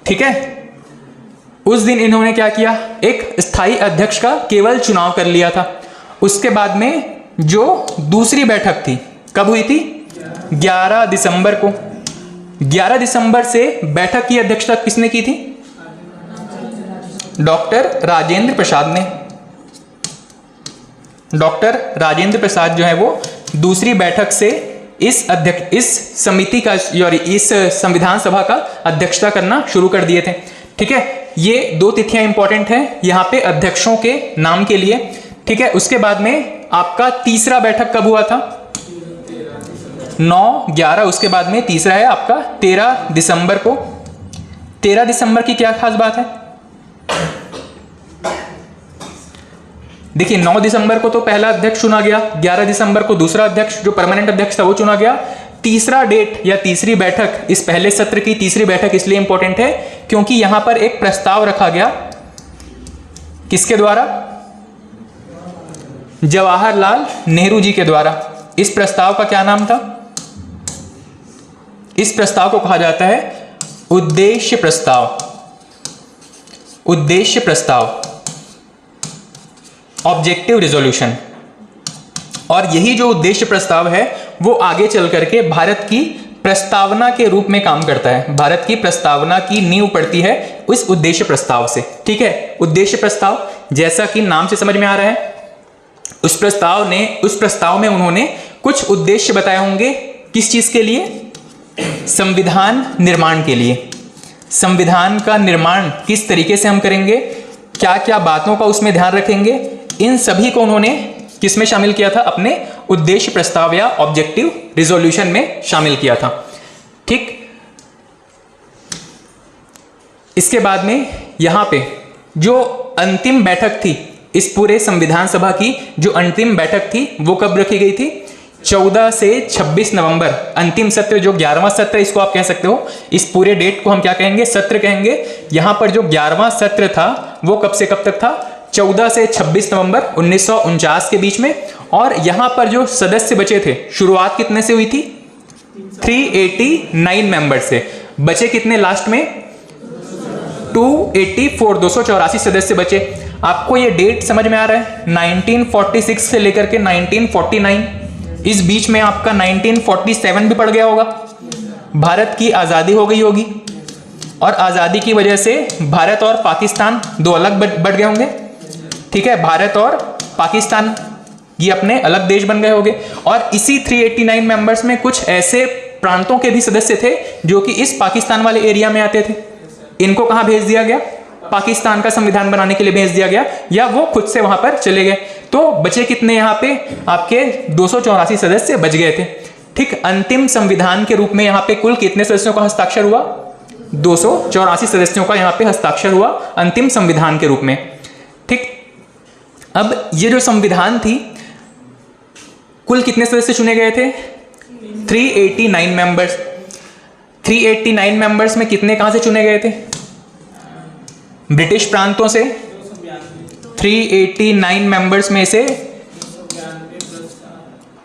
ठीक है, उस दिन इन्होंने क्या किया? एक स्थायी अध्यक्ष का केवल चुनाव कर लिया था। उसके बाद में जो दूसरी बैठक थी कब हुई थी? 11 दिसंबर को। 11 दिसंबर से बैठक की अध्यक्षता किसने की थी? डॉक्टर राजेंद्र प्रसाद ने। डॉक्टर राजेंद्र प्रसाद जो है वो दूसरी बैठक से इस समिति का और इस संविधान सभा का अध्यक्षता करना शुरू कर दिए थे। ठीक है, ये 2 तिथियां इंपॉर्टेंट हैं यहाँ पे अध्यक्षों के नाम के लिए। ठीक है, उसके बाद में आपका तीसरा बैठक कब हुआ था? 9, 11, उसके बाद में तीसरा है आपका 13 दिसंबर को। 13 दिसंबर की क्या खास बात है? देखिए, 9 दिसंबर को तो पहला अध्यक्ष चुना गया, 11 दिसंबर को दूसरा अध्यक्ष जो परमानेंट अध्यक्ष था वो चुना गया। तीसरा डेट या तीसरी बैठक, इस पहले सत्र की तीसरी बैठक इसलिए इंपॉर्टेंट है क्योंकि यहां पर एक प्रस्ताव रखा गया। किसके द्वारा? जवाहरलाल नेहरू जी के द्वारा। इस प्रस्ताव का क्या नाम था? इस प्रस्ताव को कहा जाता है उद्देश्य प्रस्ताव। उद्देश्य प्रस्ताव, ऑब्जेक्टिव रिजोल्यूशन। और यही जो उद्देश्य प्रस्ताव है वो आगे चल करके भारत की प्रस्तावना के रूप में काम करता है। भारत की प्रस्तावना की नींव पड़ती है उस उद्देश्य प्रस्ताव से। ठीक है, उद्देश्य प्रस्ताव जैसा कि नाम से समझ में आ रहा है, उस प्रस्ताव में उन्होंने कुछ उद्देश्य बताए होंगे। किस चीज के लिए? संविधान निर्माण के लिए। संविधान का निर्माण किस तरीके से हम करेंगे, क्या क्या बातों का उसमें ध्यान रखेंगे, इन सभी को उन्होंने किस में शामिल किया था? अपने उद्देश्य प्रस्ताव या ऑब्जेक्टिव रिजोल्यूशन में शामिल किया था। ठीक, इसके बाद में यहां पे जो अंतिम बैठक थी, इस पूरे संविधान सभा की जो अंतिम बैठक थी वो कब रखी गई थी? 14 से 26 नवंबर। अंतिम सत्र जो 11वां सत्र, इसको आप कह सकते हो। इस पूरे डेट को हम क्या कहेंगे? सत्र कहेंगे। यहां पर जो 11वां सत्र था वो कब से कब तक था? 14 से 26 नवंबर 1949 के बीच में। और यहां पर जो सदस्य बचे थे, शुरुआत कितने से हुई थी? 389 मेंबर से। बचे कितने लास्ट में? 284 सदस्य बचे। आपको ये डेट समझ में आ रहा है? 1946 से लेकर के 1949, इस बीच में आपका 1947 भी पड़ गया होगा। भारत की आज़ादी हो गई होगी और आज़ादी की वजह से भारत और पाकिस्तान दो अलग बढ़ गए होंगे। ठीक है, भारत और पाकिस्तान ये अपने अलग देश बन गए होंगे। और इसी 389 मेंबर्स में कुछ ऐसे प्रांतों के भी सदस्य थे जो कि इस पाकिस्तान वाले एरिया में आते थे। इनको कहाँ भेज दिया गया? पाकिस्तान का संविधान बनाने के लिए भेज दिया गया, या वो खुद से वहां पर चले गए। तो बचे कितने यहाँ पे? आपके 284 सदस्य बच गए थे। ठीक, अंतिम संविधान के रूप में यहाँ पे कुल कितने सदस्यों का हस्ताक्षर हुआ? 284 सदस्यों का यहाँ पे हस्ताक्षर हुआ अंतिम संविधान के रूप में। ठीक, अब ये जो संविधान थी, कुल कितने सदस्य चुने गए थे? 389 मेंबर्स। 389 मेंबर्स में कितने कहां से चुने गए थे? ब्रिटिश प्रांतों से। 389 मेंबर्स में से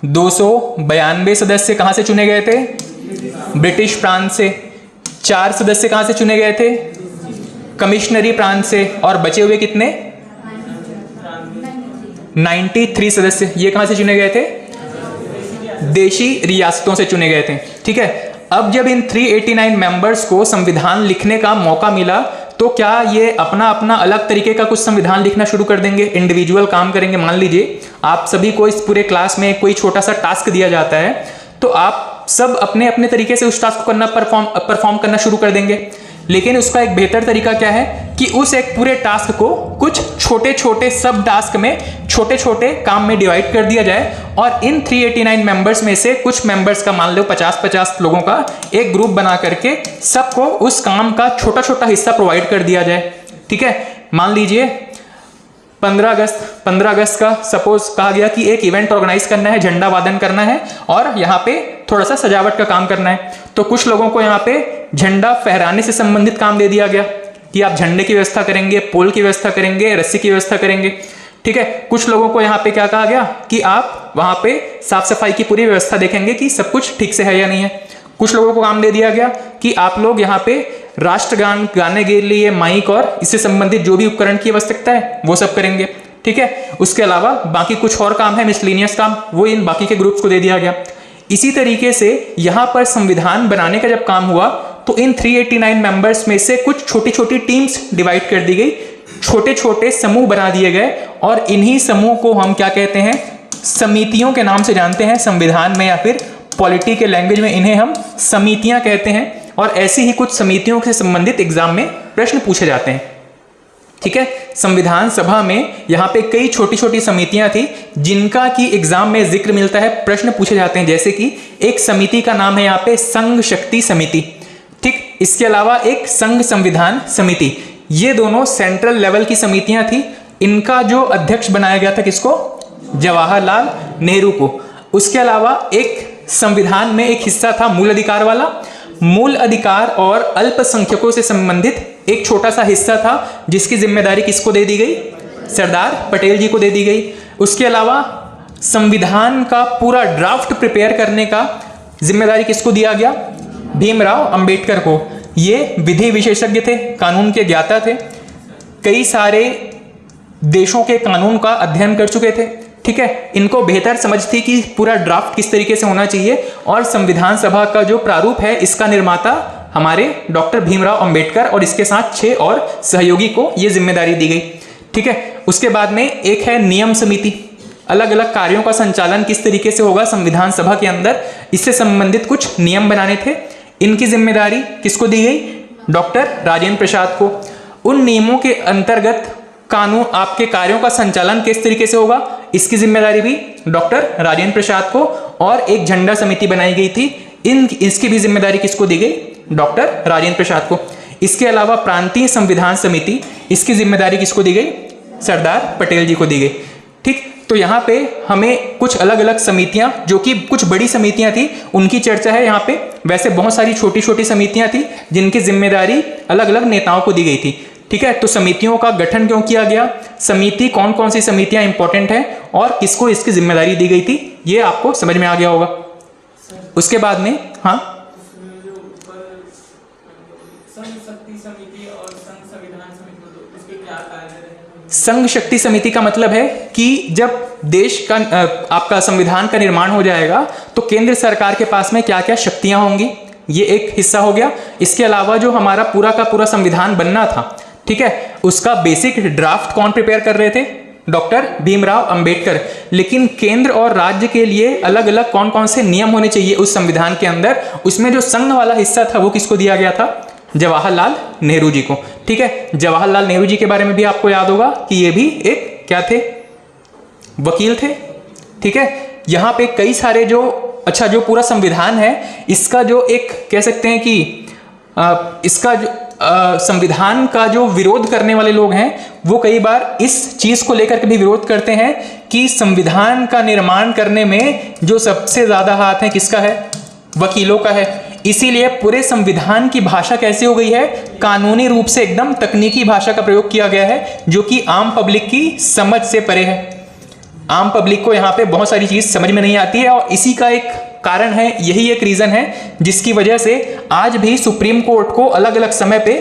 292 सदस्य कहां से चुने गए थे? ब्रिटिश प्रांत से। 4 सदस्य कहां से चुने गए थे? कमिश्नरी प्रांत से। और बचे हुए कितने? 93 सदस्य, ये कहां से चुने गए थे? देशी रियासतों से चुने गए थे। ठीक है, अब जब इन 389 मेंबर्स को संविधान लिखने का मौका मिला, तो क्या ये अपना अपना अलग तरीके का कुछ संविधान लिखना शुरू कर देंगे? इंडिविजुअल काम करेंगे। मान लीजिए आप सभी को इस पूरे क्लास में कोई छोटा सा टास्क दिया जाता है, तो आप सब अपने अपने तरीके से उस टास्क को करना परफॉर्म करना शुरू कर देंगे। लेकिन उसका एक बेहतर तरीका क्या है कि उस एक पूरे टास्क को कुछ छोटे छोटे सब टास्क में, छोटे छोटे काम में डिवाइड कर दिया जाए, और इन 389 मेंबर्स में से कुछ मेंबर्स का, मान लो 50-50 लोगों का एक ग्रुप बना करके सबको उस काम का छोटा छोटा हिस्सा प्रोवाइड कर दिया जाए। ठीक है, मान लीजिए 15 अगस्त का सपोज कहा गया कि एक इवेंट ऑर्गेनाइज करना है, झंडा वादन करना है और यहाँ पे थोड़ा सा सजावट का काम करना है। तो कुछ लोगों को यहाँ पे झंडा फहराने से संबंधित काम दे दिया गया कि आप झंडे की व्यवस्था करेंगे, पोल की व्यवस्था करेंगे, रस्सी की व्यवस्था करेंगे। ठीक है, कुछ लोगों को यहाँ पे क्या कहा गया कि आप वहां पे साफ सफाई की पूरी व्यवस्था देखेंगे कि सब कुछ ठीक से है या नहीं है। कुछ लोगों को काम दे दिया गया कि आप लोग यहाँ पे राष्ट्रगान गाने के लिए माइक और इससे संबंधित जो भी उपकरण की आवश्यकता है वो सब करेंगे। ठीक है, उसके अलावा बाकी कुछ और काम है, मिसलेनियस काम, वो इन बाकी के ग्रुप्स को दे दिया गया। इसी तरीके से यहाँ पर संविधान बनाने का जब काम हुआ, तो इन 389 मेंबर्स में से कुछ छोटी छोटी टीम्स डिवाइड कर दी गई, छोटे छोटे समूह बना दिए गए, और इन्हीं समूह को हम क्या कहते हैं? समितियों के नाम से जानते हैं संविधान में, या फिर पॉलिटी के लैंग्वेज में इन्हें हम समितियां कहते हैं। और ऐसी ही कुछ समितियों से संबंधित एग्जाम में प्रश्न पूछे जाते हैं। ठीक है, संविधान सभा में यहाँ पे कई छोटी छोटी समितियां थी जिनका कि एग्जाम में जिक्र मिलता है, प्रश्न पूछे जाते हैं। जैसे कि एक समिति का नाम है यहाँ पे संघ शक्ति समिति। ठीक, इसके अलावा एक संघ संविधान समिति, ये दोनों सेंट्रल लेवल की समितियां थी। इनका जो अध्यक्ष बनाया गया था किसको? जवाहरलाल नेहरू को। उसके अलावा एक संविधान में एक हिस्सा था मूल अधिकार वाला। मूल अधिकार और अल्पसंख्यकों से संबंधित एक छोटा सा हिस्सा था जिसकी जिम्मेदारी किसको दे दी गई? सरदार पटेल जी को दे दी गई। उसके अलावा संविधान का पूरा ड्राफ्ट प्रिपेयर करने का जिम्मेदारी किसको दिया गया? भीमराव अंबेडकर को। ये विधि विशेषज्ञ थे, कानून के ज्ञाता थे, कई सारे देशों के कानून का अध्ययन कर चुके थे। ठीक है, इनको बेहतर समझ थी कि पूरा ड्राफ्ट किस तरीके से होना चाहिए, और संविधान सभा का जो प्रारूप है इसका निर्माता हमारे डॉक्टर भीमराव अंबेडकर और इसके साथ 6 और सहयोगी को ये जिम्मेदारी दी गई। ठीक है, उसके बाद में एक है नियम समिति। अलग अलग कार्यों का संचालन किस तरीके से होगा संविधान सभा के अंदर, इससे संबंधित कुछ नियम बनाने थे। इनकी जिम्मेदारी किसको दी गई? डॉक्टर राजेंद्र प्रसाद को। उन नियमों के अंतर्गत कानून, आपके कार्यों का संचालन किस तरीके से होगा, इसकी जिम्मेदारी भी डॉक्टर राजेंद्र प्रसाद को। और एक झंडा समिति बनाई गई थी, इसकी भी जिम्मेदारी किसको दी गई? डॉक्टर राजेंद्र प्रसाद को। इसके अलावा प्रांतीय संविधान समिति, इसकी जिम्मेदारी किसको दी गई? सरदार पटेल जी को दी गई। ठीक, तो यहाँ पे हमें कुछ अलग अलग समितियां, जो कि कुछ बड़ी समितियां थी, उनकी चर्चा है यहाँ पे। वैसे बहुत सारी छोटी छोटी समितियां थी जिनकी जिम्मेदारी अलग अलग नेताओं को दी गई थी। ठीक है, तो समितियों का गठन क्यों किया गया, समिति कौन कौन सी समितियां इंपॉर्टेंट हैं और किसको इसकी जिम्मेदारी दी गई थी, ये आपको समझ में आ गया होगा। उसके बाद में हाँ, संघ शक्ति समिति और संघ संविधान समिति, इसके क्या कार्य रहे? संघ शक्ति समिति का मतलब है कि जब देश का आपका संविधान का निर्माण हो जाएगा तो केंद्र सरकार के पास में क्या क्या शक्तियां होंगी, ये एक हिस्सा हो गया। इसके अलावा जो हमारा पूरा का पूरा संविधान बनना था, ठीक है, उसका बेसिक ड्राफ्ट कौन प्रिपेयर कर रहे थे? डॉक्टर भीमराव अंबेडकर। लेकिन केंद्र और राज्य के लिए अलग अलग कौन कौन से नियम होने चाहिए उस संविधान के अंदर, उसमें जो संघ वाला हिस्सा था वो किसको दिया गया था? जवाहरलाल नेहरू जी को। ठीक है, जवाहरलाल नेहरू जी के बारे में भी आपको याद होगा कि ये भी एक क्या थे? वकील थे। ठीक है, यहाँ पे कई सारे जो जो पूरा संविधान है इसका जो एक कह सकते हैं कि इसका जो संविधान का जो विरोध करने वाले लोग हैं वो कई बार इस चीज को लेकर के भी विरोध करते हैं कि संविधान का निर्माण करने में जो सबसे ज्यादा हाथ है किसका है? वकीलों का है। इसीलिए पूरे संविधान की भाषा कैसी हो गई है? कानूनी रूप से एकदम तकनीकी भाषा का प्रयोग किया गया है जो कि आम पब्लिक की समझ से परे है। आम पब्लिक को यहाँ पे बहुत सारी चीज समझ में नहीं आती है और इसी का एक कारण है, यही एक रीजन है जिसकी वजह से आज भी सुप्रीम कोर्ट को अलग अलग समय पे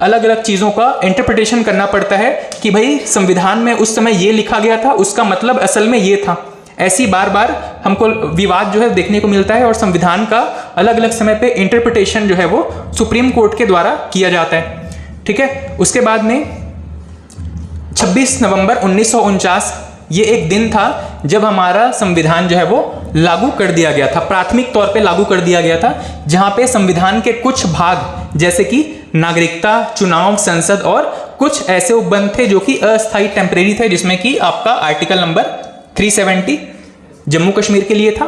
अलग अलग चीजों का इंटरप्रिटेशन करना पड़ता है कि भाई संविधान में उस समय ये लिखा गया था, उसका मतलब असल में ये था। ऐसी बार बार हमको विवाद जो है देखने को मिलता है और संविधान का अलग अलग समय पे इंटरप्रिटेशन जो है वो सुप्रीम कोर्ट के द्वारा किया जाता है। ठीक है, उसके बाद में 26 नवंबर 1949 ये एक दिन था जब हमारा संविधान जो है वो लागू कर दिया गया था, प्राथमिक तौर पे लागू कर दिया गया था, जहां पे संविधान के कुछ भाग जैसे कि नागरिकता, चुनाव, संसद और कुछ ऐसे उपबंध थे जो कि अस्थायी टेम्परेरी थे, जिसमें कि आपका आर्टिकल नंबर 370 जम्मू कश्मीर के लिए था।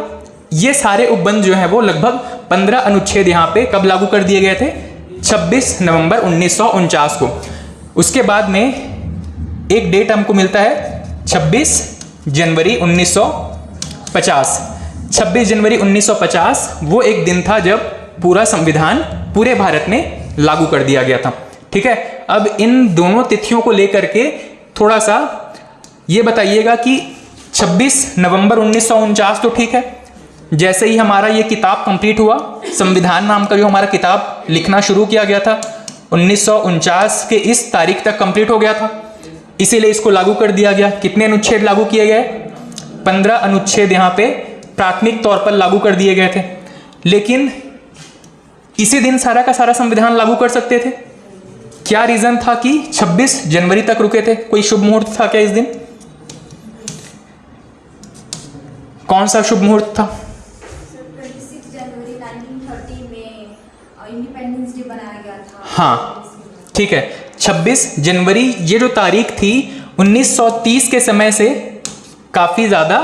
ये सारे उपबंध जो है वो लगभग 15 अनुच्छेद यहाँ पे कब लागू कर दिए गए थे? 26 नवंबर 1949 को। उसके बाद में एक डेट हमको मिलता है 26 जनवरी 1950। 26 जनवरी 1950 वो एक दिन था जब पूरा संविधान पूरे भारत में लागू कर दिया गया था। ठीक है, अब इन दोनों तिथियों को लेकर के थोड़ा सा ये बताइएगा कि 26 नवंबर 1949 तो ठीक है, जैसे ही हमारा ये किताब कंप्लीट हुआ, संविधान नाम का जो हमारा किताब लिखना शुरू किया गया था 1949 के इस तारीख तक कंप्लीट हो गया था, इसीलिए इसको लागू कर दिया गया। कितने अनुच्छेद लागू किए गए? 15 अनुच्छेद यहाँ पे प्राथमिक तौर पर लागू कर दिए गए थे। लेकिन इसी दिन सारा का सारा संविधान लागू कर सकते थे। क्या रीजन था कि 26 जनवरी तक रुके थे? कोई शुभ मुहूर्त था क्या इस दिन? कौन सा शुभ मुहूर्त था? 26 जनवरी 1930 में इंडिपेंडेंस डे बनाया गया था। हाँ, ठीक है, 26 जनवरी ये जो तारीख थी 1930 के समय से काफी ज्यादा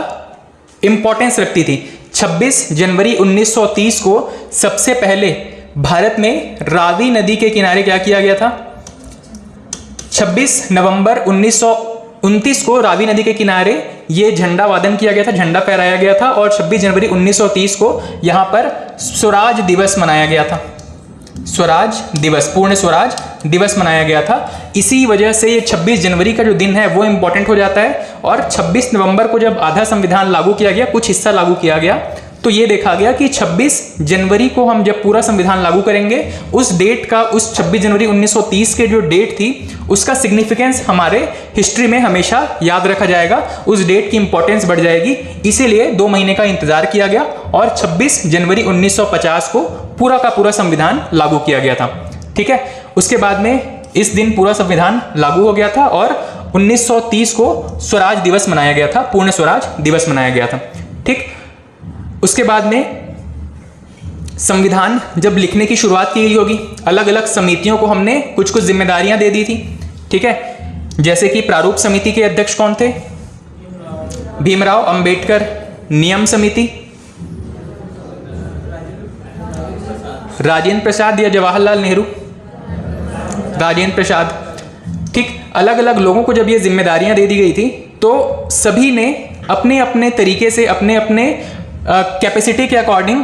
इंपॉर्टेंस रखती थी। 26 जनवरी 1930 को सबसे पहले भारत में रावी नदी के किनारे क्या किया गया था? 26 नवंबर 1929 को रावी नदी के किनारे ये झंडा वादन किया गया था, झंडा फहराया गया था और 26 जनवरी 1930 को यहां पर स्वराज दिवस मनाया गया था। स्वराज दिवस, पूर्ण स्वराज दिवस मनाया गया था। इसी वजह से ये 26 जनवरी का जो दिन है वो इंपॉर्टेंट हो जाता है। और 26 नवंबर को जब आधा संविधान लागू किया गया, कुछ हिस्सा लागू किया गया, तो ये देखा गया कि 26 जनवरी को हम जब पूरा संविधान लागू करेंगे, उस डेट का, उस 26 जनवरी 1930 के जो डेट थी उसका सिग्निफिकेंस हमारे हिस्ट्री में हमेशा याद रखा जाएगा, उस डेट की इंपॉर्टेंस बढ़ जाएगी। इसीलिए 2 महीने का इंतजार किया गया और 26 जनवरी 1950 को पूरा का पूरा संविधान लागू किया गया था। ठीक है, उसके बाद में इस दिन पूरा संविधान लागू हो गया था और 1930 को स्वराज दिवस मनाया गया था, पूर्ण स्वराज दिवस मनाया गया था। ठीक, उसके बाद में संविधान जब लिखने की शुरुआत की गई होगी, अलग अलग समितियों को हमने कुछ कुछ जिम्मेदारियां दे दी थी। ठीक है, जैसे कि प्रारूप समिति के अध्यक्ष कौन थे? भीमराव अंबेडकर। नियम समिति राजेंद्र प्रसाद या जवाहरलाल नेहरू? राजेंद्र प्रसाद। ठीक, अलग अलग लोगों को जब ये जिम्मेदारियां दे दी गई थी तो सभी ने अपने अपने तरीके से, अपने अपने कैपेसिटी के अकॉर्डिंग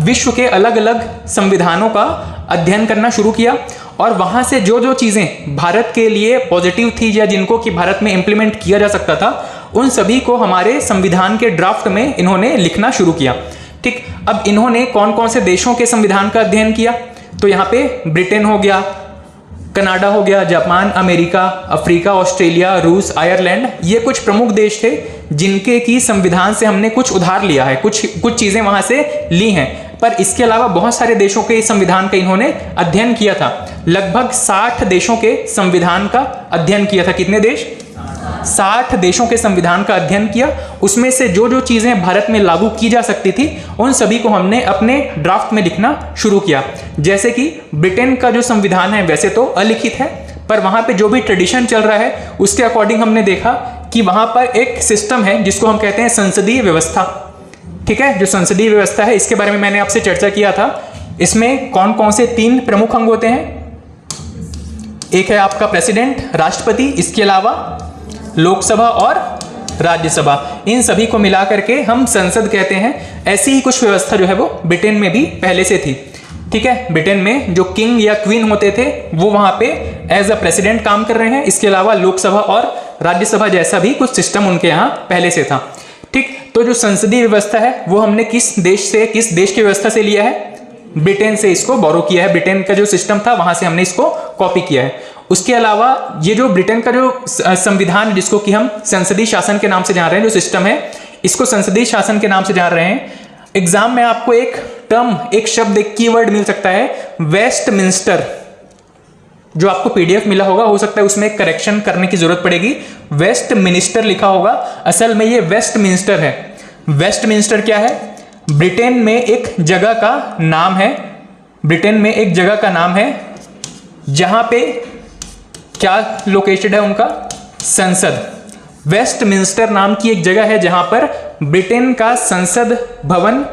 विश्व के अलग अलग संविधानों का अध्ययन करना शुरू किया और वहां से जो जो चीजें भारत के लिए पॉजिटिव थी या जिनको कि भारत में इंप्लीमेंट किया जा सकता था, उन सभी को हमारे संविधान के ड्राफ्ट में इन्होंने लिखना शुरू किया। ठीक, अब इन्होंने कौन कौन से देशों के संविधान का अध्ययन किया? तो यहाँ पे ब्रिटेन हो गया, कनाडा हो गया, जापान, अमेरिका, अफ्रीका, ऑस्ट्रेलिया, रूस, आयरलैंड, ये कुछ प्रमुख देश थे जिनके की संविधान से हमने कुछ उधार लिया है, कुछ चीज़ें वहाँ से ली हैं। पर इसके अलावा बहुत सारे देशों के संविधान का इन्होंने अध्ययन किया था। लगभग 60 देशों के संविधान का अध्ययन किया था। कितने देश? 60 देशों के संविधान का अध्ययन किया। उसमें से जो जो चीज़ें भारत में लागू की जा सकती थी उन सभी को हमने अपने ड्राफ्ट में लिखना शुरू किया। जैसे कि ब्रिटेन का जो संविधान है वैसे तो अलिखित है, पर वहाँ पे जो भी ट्रेडिशन चल रहा है उसके अकॉर्डिंग हमने देखा कि वहाँ पर एक सिस्टम है जिसको हम कहते हैं संसदीय व्यवस्था। ठीक है, जो संसदीय व्यवस्था है इसके बारे में मैंने आपसे चर्चा किया था। इसमें कौन कौन से 3 प्रमुख अंग होते हैं? एक है आपका प्रेसिडेंट, राष्ट्रपति, इसके अलावा लोकसभा और राज्यसभा। इन सभी को मिला करके हम संसद कहते हैं। ऐसी ही कुछ व्यवस्था जो है वो ब्रिटेन में भी पहले से थी। ठीक है, ब्रिटेन में जो किंग या क्वीन होते थे वो वहां पे एज अ प्रेसिडेंट काम कर रहे हैं। इसके अलावा लोकसभा और राज्यसभा जैसा भी कुछ सिस्टम उनके यहाँ पहले से था। ठीक, तो जो संसदीय व्यवस्था है वो हमने किस देश की व्यवस्था से लिया है? ब्रिटेन से इसको बोरो किया है। ब्रिटेन का जो सिस्टम था वहां से हमने इसको कॉपी किया है। उसके अलावा ये जो ब्रिटेन का जो संविधान जिसको कि हम संसदीय शासन के नाम से जान रहे हैं, जो सिस्टम है इसको संसदीय शासन के नाम से जान रहे हैं। एग्जाम में आपको एक टर्म, एक शब्द, एक कीवर्ड मिल सकता है वेस्टमिंस्टर। जो आपको पीडीएफ मिला होगा, हो सकता है उसमें करेक्शन करने की जरूरत पड़ेगी। वेस्टमिंस्टर लिखा होगा, असल में ये वेस्टमिंस्टर है। वेस्टमिंस्टर क्या है? ब्रिटेन में एक जगह का नाम है। ब्रिटेन में एक जगह का नाम है जहां पे क्या लोकेटेड है उनका? संसद। वेस्टमिंस्टर नाम की एक जगह है जहां पर ब्रिटेन का संसद भवन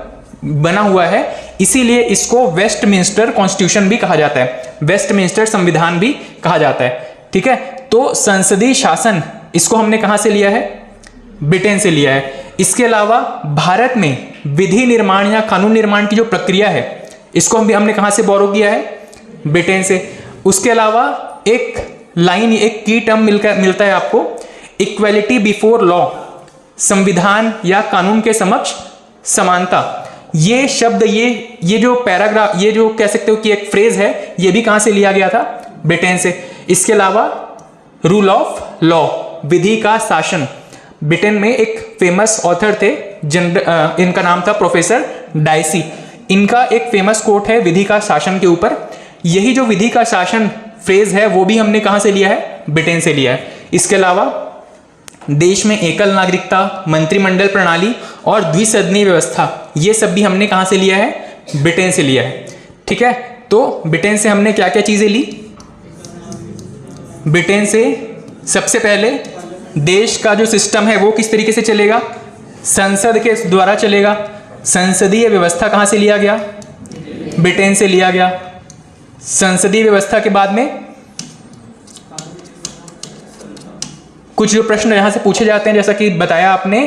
बना हुआ है, इसीलिए इसको वेस्टमिंस्टर कॉन्स्टिट्यूशन भी कहा जाता है, वेस्टमिंस्टर संविधान भी कहा जाता है। ठीक है, तो संसदीय शासन इसको हमने कहां से लिया है? ब्रिटेन से लिया है। इसके अलावा भारत में विधि निर्माण या कानून निर्माण की जो प्रक्रिया है इसको हमने कहां से बोरो किया है? ब्रिटेन से। उसके अलावा एक लाइन, एक की टर्म मिलता है आपको, इक्वेलिटी बिफोर लॉ, संविधान या कानून के समक्ष समानता। ये शब्द, ये जो पैराग्राफ, ये जो कह सकते हो कि एक फ्रेज है, ये भी कहां से लिया गया था? ब्रिटेन से। इसके अलावा रूल ऑफ लॉ, विधि का शासन, ब्रिटेन में एक फेमस ऑथर थे, इनका नाम था प्रोफेसर डाइसी। इनका एक फेमस कोट है विधि का शासन के ऊपर। यही जो विधि का शासन फ्रेज है वो भी हमने कहां से लिया है? ब्रिटेन से लिया है। इसके अलावा देश में एकल नागरिकता, मंत्रिमंडल प्रणाली और द्विसदनीय व्यवस्था, ये सब भी हमने कहां से लिया है? ब्रिटेन से लिया है। ठीक है, तो ब्रिटेन से हमने क्या क्या चीजें ली? ब्रिटेन से सबसे पहले देश का जो सिस्टम है वो किस तरीके से चलेगा? संसद के द्वारा चलेगा। संसदीय व्यवस्था कहां से लिया गया? ब्रिटेन से लिया गया। संसदीय व्यवस्था के बाद में कुछ जो प्रश्न यहां से पूछे जाते हैं, जैसा कि बताया आपने,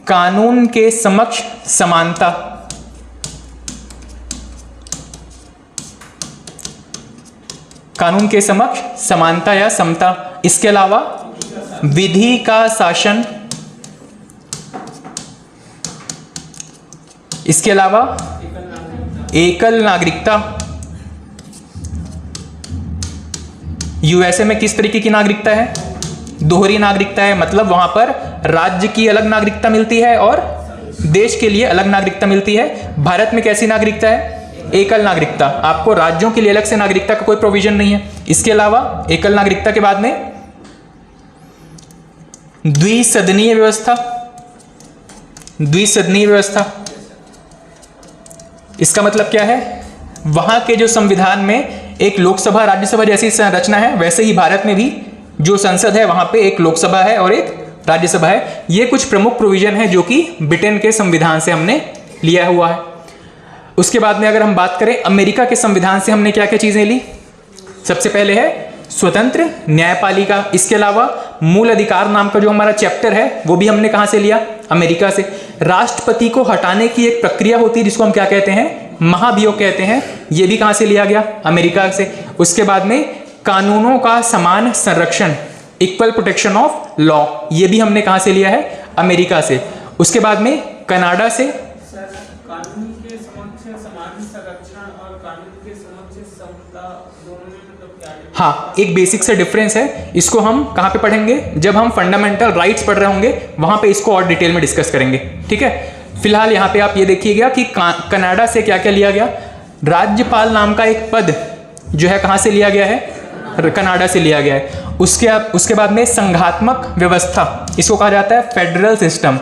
कानून के समक्ष समानता, कानून के समक्ष समानता या समता। इसके अलावा विधि का शासन, इसके अलावा एकल नागरिकता। यूएसए में किस तरीके की नागरिकता है? दोहरी नागरिकता है, मतलब वहां पर राज्य की अलग नागरिकता मिलती है और देश के लिए अलग नागरिकता मिलती है। भारत में कैसी नागरिकता है? एकल नागरिकता। आपको राज्यों के लिए अलग से नागरिकता का कोई प्रोविजन नहीं है। इसके अलावा एकल नागरिकता के बाद में द्विसदनीय व्यवस्था। द्विसदनीय व्यवस्था इसका मतलब क्या है? वहां के जो संविधान में एक लोकसभा राज्यसभा जैसी संरचना है, वैसे ही भारत में भी जो संसद है वहां पे एक लोकसभा है और एक राज्यसभा है। ये कुछ प्रमुख प्रोविजन है जो कि ब्रिटेन के संविधान से हमने लिया हुआ है। उसके बाद में अगर हम बात करें अमेरिका के संविधान से हमने क्या क्या चीजें ली? सबसे पहले है स्वतंत्र न्यायपालिका। इसके अलावा मूल अधिकार नाम का जो हमारा चैप्टर है वो भी हमने कहां से लिया? अमेरिका से। राष्ट्रपति को हटाने की एक प्रक्रिया होती है जिसको हम क्या कहते हैं? महाभियोग कहते हैं। ये भी कहां से लिया गया? अमेरिका से। उसके बाद में कानूनों का समान संरक्षण, इक्वल प्रोटेक्शन ऑफ लॉ, ये भी हमने कहां से लिया है? अमेरिका से। उसके बाद में कनाडा से। कानून के समक्ष समान संरक्षण और कानून के समक्ष से समता दोनों में मतलब क्या है? हाँ, एक बेसिक से डिफरेंस है। इसको हम कहाँ पे पढ़ेंगे? जब हम फंडामेंटल राइट्स पढ़ रहे होंगे वहाँ पे इसको और डिटेल में डिस्कस करेंगे। ठीक है, फिलहाल यहाँ पे आप ये देखिएगा कि कनाडा से क्या क्या लिया गया। राज्यपाल नाम का एक पद जो है कहाँ से लिया गया है? कनाडा से लिया गया है। उसके बाद में संघात्मक व्यवस्था, इसको कहा जाता है फेडरल सिस्टम।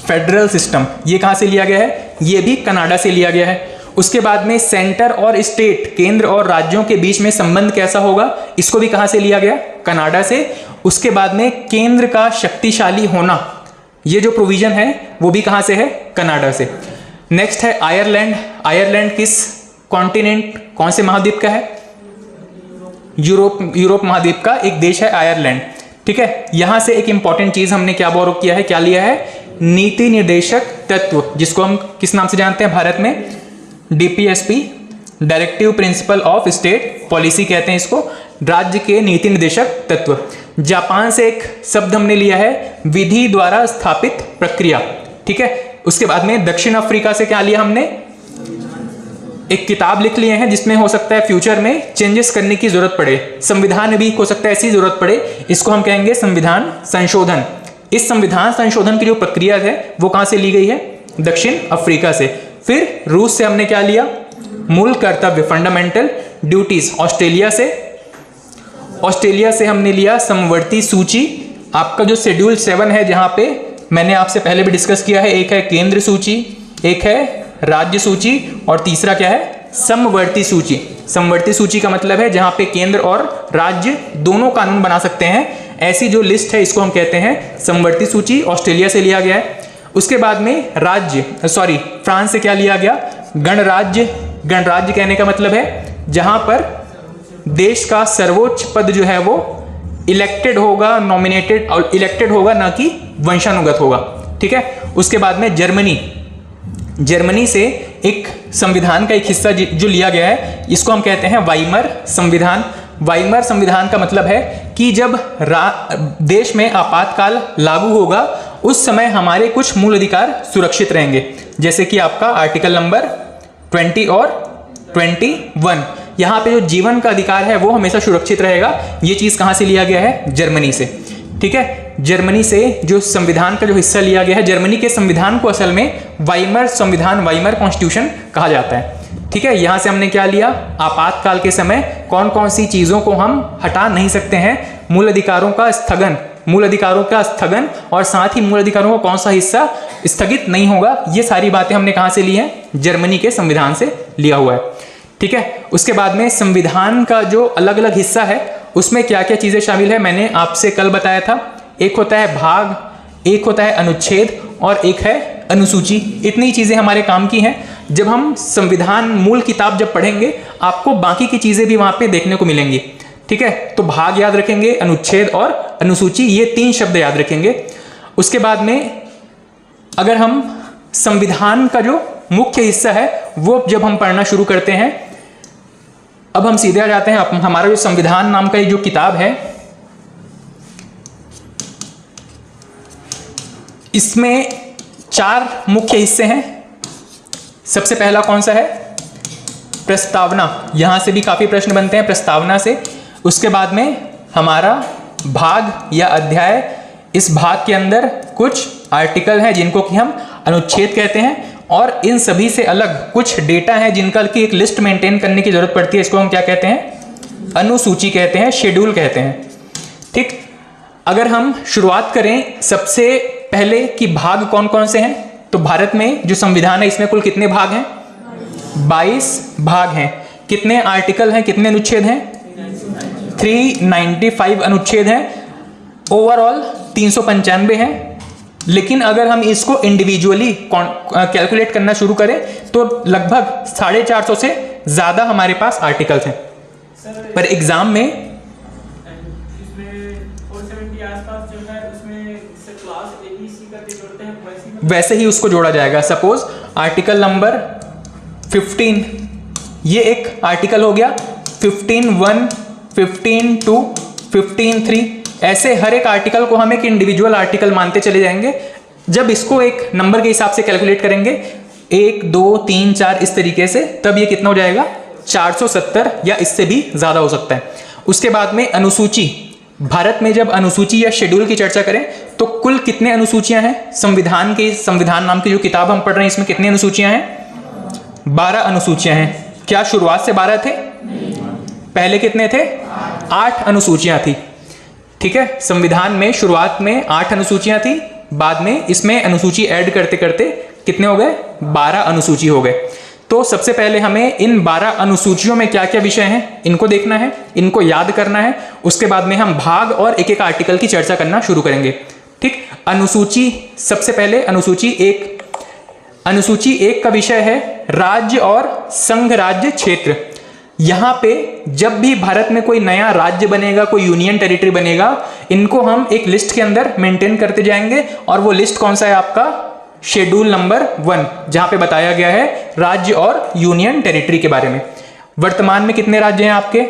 फेडरल सिस्टम ये कहाँ से लिया गया है? ये भी कनाडा से लिया गया है। उसके बाद में सेंटर और स्टेट, केंद्र और राज्यों के बीच में संबंध कैसा होगा, इसको भी कहाँ से लिया गया? कनाडा से। उसके बाद में केंद्र का शक्तिशाली होना, ये जो प्रोविजन है वो भी कहाँ से है? कनाडा से। नेक्स्ट है आयरलैंड। आयरलैंड किस कॉन्टिनेंट, कौन से महाद्वीप का है? यूरोप महाद्वीप का एक देश है आयरलैंड। ठीक है, यहां से एक इंपॉर्टेंट चीज हमने क्या बोरो किया है, क्या लिया है? नीति निर्देशक तत्व, जिसको हम किस नाम से जानते हैं भारत में? DPSP, directive principle of state policy कहते हैं इसको, राज्य के नीति निर्देशक तत्व। जापान से एक शब्द हमने लिया है विधि द्वारा स्थापित प्रक्रिया। ठीक है, उसके बाद में दक्षिण अफ्रीका से क्या लिया हमने? एक किताब लिख लिए हैं जिसमें हो सकता है फ्यूचर में चेंजेस करने की जरूरत पड़े, संविधान भी हो सकता है ऐसी जरूरत पड़े, इसको हम कहेंगे संविधान संशोधन। इस संविधान संशोधन की जो प्रक्रिया है वो कहां से ली गई है? दक्षिण अफ्रीका से। फिर रूस से हमने क्या लिया? मूल कर्तव्य, फंडामेंटल ड्यूटीज, ऑस्ट्रेलिया से। ऑस्ट्रेलिया से हमने लिया समवर्ती सूची। आपका जो शेड्यूल 7 है, जहां पे मैंने आपसे पहले भी डिस्कस किया है, एक है केंद्र सूची, एक है राज्य सूची, और तीसरा क्या है? समवर्ती सूची। समवर्ती सूची का मतलब है जहां पे केंद्र और राज्य दोनों कानून बना सकते हैं, ऐसी जो लिस्ट है इसको हम कहते हैं समवर्ती सूची। ऑस्ट्रेलिया से लिया गया है। उसके बाद में फ्रांस से क्या लिया गया? गणराज्य। गणराज्य कहने का मतलब है जहां पर देश का सर्वोच्च पद जो है वो इलेक्टेड होगा, नॉमिनेटेड और इलेक्टेड होगा, ना कि वंशानुगत होगा। ठीक है, उसके बाद में जर्मनी से एक संविधान का एक हिस्सा जो लिया गया है, इसको हम कहते हैं वाइमर संविधान। वाइमर संविधान का मतलब है कि जब देश में आपातकाल लागू होगा उस समय हमारे कुछ मूल अधिकार सुरक्षित रहेंगे, जैसे कि आपका आर्टिकल नंबर 20 और 21। यहाँ पे जो जीवन का अधिकार है वो हमेशा सुरक्षित रहेगा। ये चीज़ कहाँ से लिया गया है? जर्मनी से। ठीक है, जर्मनी से जो संविधान का जो हिस्सा लिया गया है, जर्मनी के संविधान को असल में वाइमर संविधान, वाइमर कॉन्स्टिट्यूशन कहा जाता है। ठीक है, यहाँ से हमने क्या लिया? आपातकाल के समय कौन कौन सी चीज़ों को हम हटा नहीं सकते हैं, मूल अधिकारों का स्थगन, और साथ ही मूल अधिकारों का कौन सा हिस्सा स्थगित नहीं होगा, ये सारी बातें हमने कहाँ से ली हैं? जर्मनी के संविधान से लिया हुआ है। ठीक है, उसके बाद में संविधान का जो अलग अलग हिस्सा है उसमें क्या क्या चीज़ें शामिल है मैंने आपसे कल बताया था। एक होता है भाग, एक होता है अनुच्छेद, और एक है अनुसूची। इतनी चीज़ें हमारे काम की हैं। जब हम संविधान मूल किताब जब पढ़ेंगे आपको बाकी की चीज़ें भी वहाँ पे देखने को मिलेंगी। ठीक है, तो भाग याद रखेंगे, अनुच्छेद और अनुसूची, ये 3 शब्द याद रखेंगे। उसके बाद में अगर हम संविधान का जो मुख्य हिस्सा है वो जब हम पढ़ना शुरू करते हैं, अब हम सीधे आ जाते हैं हमारा जो संविधान नाम का ये जो किताब है, इसमें 4 मुख्य हिस्से हैं। सबसे पहला कौन सा है? प्रस्तावना। यहां से भी काफी प्रश्न बनते हैं प्रस्तावना से। उसके बाद में हमारा भाग या अध्याय, इस भाग के अंदर कुछ आर्टिकल हैं जिनको कि हम अनुच्छेद कहते हैं, और इन सभी से अलग कुछ डेटा है जिनका की एक लिस्ट मेंटेन करने की जरूरत पड़ती है, इसको हम क्या कहते हैं? अनुसूची कहते हैं, शेड्यूल कहते हैं। ठीक, अगर हम शुरुआत करें सबसे पहले कि भाग कौन कौन से हैं, तो भारत में जो संविधान है इसमें कुल कितने भाग हैं? 22 भाग हैं। कितने आर्टिकल हैं, कितने अनुच्छेद हैं? 395 अनुच्छेद हैं। ओवरऑल 395 हैं। लेकिन अगर हम इसको इंडिविजुअली कैलकुलेट करना शुरू करें तो लगभग 450 से ज़्यादा हमारे पास आर्टिकल्स हैं। पर एग्जाम में वैसे ही उसको जोड़ा जाएगा। सपोज आर्टिकल नंबर 15, ये एक आर्टिकल हो गया, 15(1), 15(2), 15(3), ऐसे हर एक आर्टिकल को हम एक इंडिविजुअल आर्टिकल मानते चले जाएंगे। जब इसको एक नंबर के हिसाब से कैलकुलेट करेंगे 1 2 3 4 इस तरीके से, तब ये कितना हो जाएगा 470 या इससे भी ज़्यादा हो सकता है। उसके बाद में अनुसूची, भारत में जब अनुसूची या शेड्यूल की चर्चा करें तो कुल कितने अनुसूचियां हैं? संविधान नाम की जो किताब हम पढ़ रहे हैं इसमें कितनी अनुसूचियां हैं? 12 अनुसूचियां हैं। क्या शुरुआत से 12 थे? पहले कितने थे? 8 अनुसूचियां थी। ठीक है, संविधान में शुरुआत में 8 अनुसूचियां थी, बाद में इसमें अनुसूची ऐड करते करते कितने हो गए? 12 अनुसूची हो गए। तो सबसे पहले हमें इन 12 अनुसूचियों में क्या क्या विषय हैं इनको देखना है, इनको याद करना है। उसके बाद में हम भाग और एक एक आर्टिकल की चर्चा करना शुरू करेंगे। ठीक, अनुसूची, सबसे पहले अनुसूची 1 का विषय है राज्य और संघ राज्य क्षेत्र। यहां पे जब भी भारत में कोई नया राज्य बनेगा, कोई यूनियन टेरिटरी बनेगा, इनको हम एक लिस्ट के अंदर मेंटेन करते जाएंगे। और वो लिस्ट कौन सा है आपका? शेड्यूल नंबर 1, जहां पे बताया गया है राज्य और यूनियन टेरिटरी के बारे में। वर्तमान में कितने राज्य हैं आपके?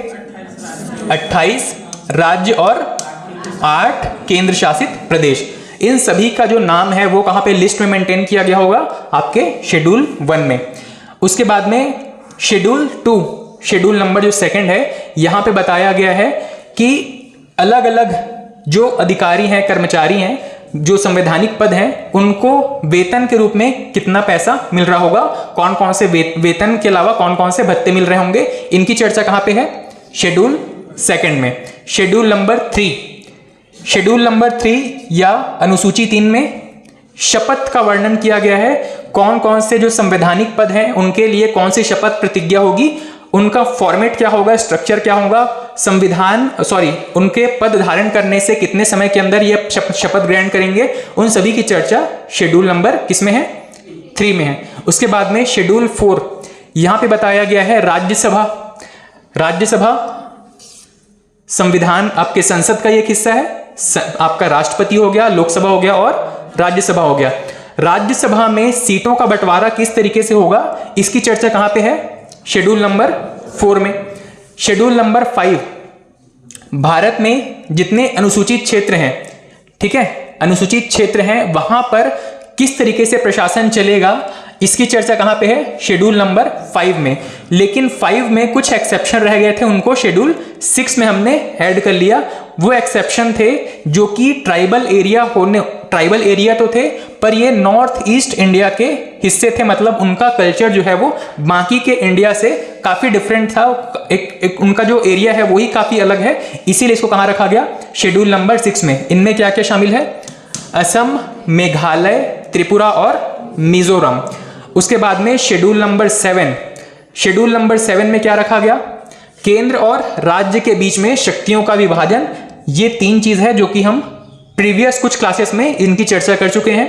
28 राज्य और 8 केंद्र शासित प्रदेश। इन सभी का जो नाम है वो कहां पे लिस्ट में मेंटेन किया गया होगा? आपके शेड्यूल 1 में। उसके बाद में शेड्यूल 2, शेड्यूल नंबर जो 2 है, यहां पे बताया गया है कि अलग अलग जो अधिकारी हैं, कर्मचारी हैं, जो संवैधानिक पद हैं, उनको वेतन के रूप में कितना पैसा मिल रहा होगा, कौन कौन से वेतन के अलावा कौन कौन से भत्ते मिल रहे होंगे, इनकी चर्चा कहां पे है? शेड्यूल 2 में। शेड्यूल नंबर 3, शेड्यूल नंबर 3 या अनुसूची 3 में शपथ का वर्णन किया गया है। कौन कौन से जो संवैधानिक पद हैं उनके लिए कौन सी शपथ प्रतिज्ञा होगी, उनका फॉर्मेट क्या होगा, स्ट्रक्चर क्या होगा, उनके पद धारण करने से कितने समय के अंदर ये शपथ ग्रहण करेंगे, उन सभी की चर्चा शेड्यूल नंबर किसमें है? 3 में है। उसके बाद में शेड्यूल 4, यहां पे बताया गया है राज्यसभा। राज्यसभा संविधान, आपके संसद का एक हिस्सा है। आपका राष्ट्रपति हो गया, लोकसभा हो गया और राज्यसभा हो गया। राज्यसभा में सीटों का बंटवारा किस तरीके से होगा, इसकी चर्चा कहां पे है? शेड्यूल नंबर 4 में। शेड्यूल नंबर 5, भारत में जितने अनुसूचित क्षेत्र हैं, ठीक है, अनुसूचित क्षेत्र हैं, वहां पर किस तरीके से प्रशासन चलेगा, इसकी चर्चा कहां पे है? शेड्यूल नंबर 5 में। लेकिन 5 में कुछ एक्सेप्शन रह गए थे, उनको शेड्यूल 6 में हमने ऐड कर लिया। वो एक्सेप्शन थे जो कि ट्राइबल एरिया तो थे, पर ये नॉर्थ ईस्ट इंडिया के हिस्से थे, मतलब उनका कल्चर जो है वो बाकी के इंडिया से काफी डिफरेंट था। उनका जो एरिया है वही काफी अलग है, इसीलिए इसको कहां रखा गया? शेड्यूल नंबर 6 में। इनमें क्या क्या शामिल है? असम, मेघालय, त्रिपुरा और मिजोरम। उसके बाद में शेड्यूल नंबर 7, शेड्यूल नंबर 7 में क्या रखा गया? केंद्र और राज्य के बीच में शक्तियों का विभाजन। ये 3 चीज है जो कि हम प्रीवियस कुछ क्लासेस में इनकी चर्चा कर चुके हैं।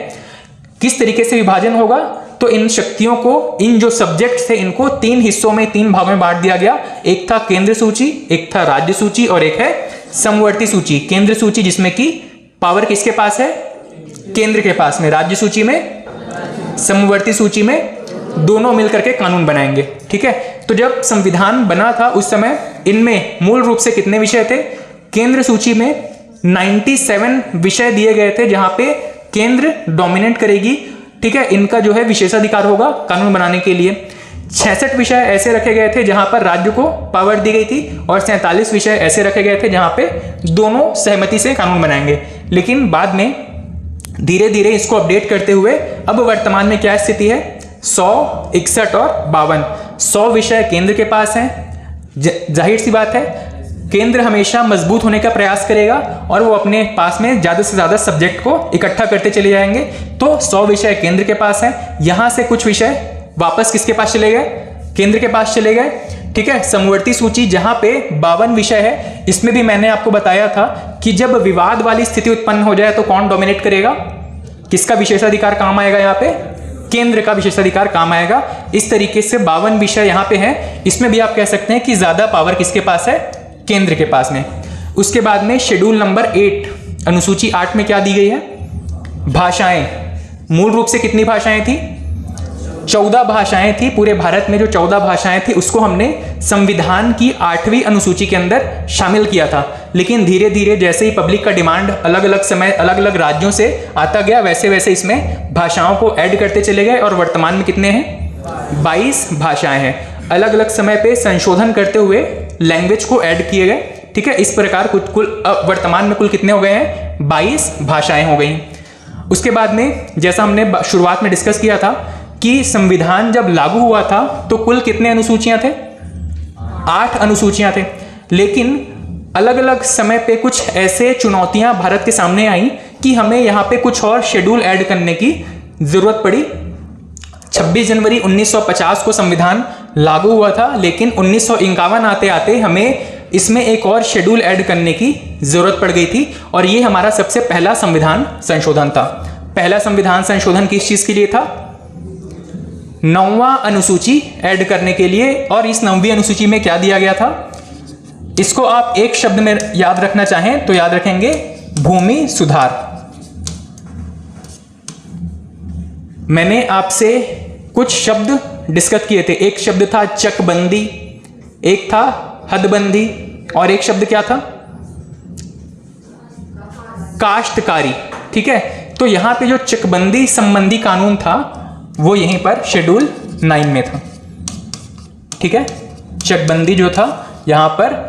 किस तरीके से विभाजन होगा? तो इन शक्तियों को, इन जो सब्जेक्ट्स थे, इनको 3 हिस्सों में, 3 भागों में बांट दिया गया। एक था केंद्र सूची, एक था राज्य सूची और एक है समवर्ती सूची। केंद्र सूची जिसमें कि पावर किसके पास है? केंद्र के पास में। राज्य सूची में, समवर्ती सूची में, दोनों मिलकर के कानून बनाएंगे। ठीक है, तो जब संविधान बना था उस समय इनमें मूल रूप से कितने विषय थे? केंद्र सूची में 97 विषय दिए गए थे जहां पे केंद्र डोमिनेट करेगी। ठीक है, इनका जो है विशेषाधिकार होगा कानून बनाने के लिए। 66 विषय ऐसे रखे गए थे जहां पर राज्य को पावर दी गई थी और 47 विषय ऐसे रखे गए थे जहां पे दोनों सहमति से कानून बनाएंगे। लेकिन बाद में धीरे धीरे इसको अपडेट करते हुए अब वर्तमान में क्या स्थिति है? 100, 61 और 52। 100 विषय केंद्र के पास हैं। जाहिर सी बात है, केंद्र हमेशा मजबूत होने का प्रयास करेगा और वो अपने पास में ज्यादा से ज्यादा सब्जेक्ट को इकट्ठा करते चले जाएंगे। तो 100 विषय केंद्र के पास हैं। यहां से कुछ विषय वापस किसके पास चले गए? केंद्र के पास चले गए। ठीक है, समवर्ती सूची जहां पे 52 विषय है, इसमें भी मैंने आपको बताया था कि जब विवाद वाली स्थिति उत्पन्न हो जाए तो कौन डोमिनेट करेगा? किसका विशेषाधिकार काम आएगा? यहाँ पे केंद्र का विशेषाधिकार काम आएगा। इस तरीके से 52 विषय यहाँ पे हैं। इसमें भी आप कह सकते हैं कि ज्यादा पावर किसके पास है? केंद्र के पास में। उसके बाद में शेड्यूल नंबर 8, अनुसूची 8 में क्या दी गई है? भाषाएं। मूल रूप से कितनी भाषाएं थी? 14 भाषाएं थी। पूरे भारत में जो 14 भाषाएं थी उसको हमने संविधान की 8वीं अनुसूची के अंदर शामिल किया था। लेकिन धीरे धीरे जैसे ही पब्लिक का डिमांड अलग अलग समय अलग अलग राज्यों से आता गया, वैसे वैसे इसमें भाषाओं को ऐड करते चले गए और वर्तमान में कितने हैं? 22 भाषाएं हैं। अलग अलग समय पे संशोधन करते हुए लैंग्वेज को ऐड किए गए। ठीक है, इस प्रकार कुल वर्तमान में कुल कितने हो गए हैं? 22 भाषाएं हो गई। उसके बाद में जैसा हमने शुरुआत में डिस्कस किया था कि संविधान जब लागू हुआ था तो कुल कितने अनुसूचियां थे? 8 अनुसूचियां थे। लेकिन अलग अलग समय पे कुछ ऐसे चुनौतियां भारत के सामने आई कि हमें यहाँ पे कुछ और शेड्यूल ऐड करने की जरूरत पड़ी। 26 जनवरी 1950 को संविधान लागू हुआ था, लेकिन 1951 आते आते हमें इसमें एक और शेड्यूल ऐड करने की जरूरत पड़ गई थी, और ये हमारा सबसे पहला संविधान संशोधन था। पहला संविधान संशोधन किस चीज के लिए था? 9वां अनुसूची ऐड करने के लिए। और इस 9वीं अनुसूची में क्या दिया गया था? इसको आप एक शब्द में याद रखना चाहें तो याद रखेंगे भूमि सुधार। मैंने आपसे कुछ शब्द डिस्कस किए थे। एक शब्द था चकबंदी, एक था हदबंदी, और एक शब्द क्या था? काश्तकारी। ठीक है, तो यहां पे जो चकबंदी संबंधी कानून था वो यहीं पर शेड्यूल 9 में था। ठीक है, चकबंदी जो था यहां पर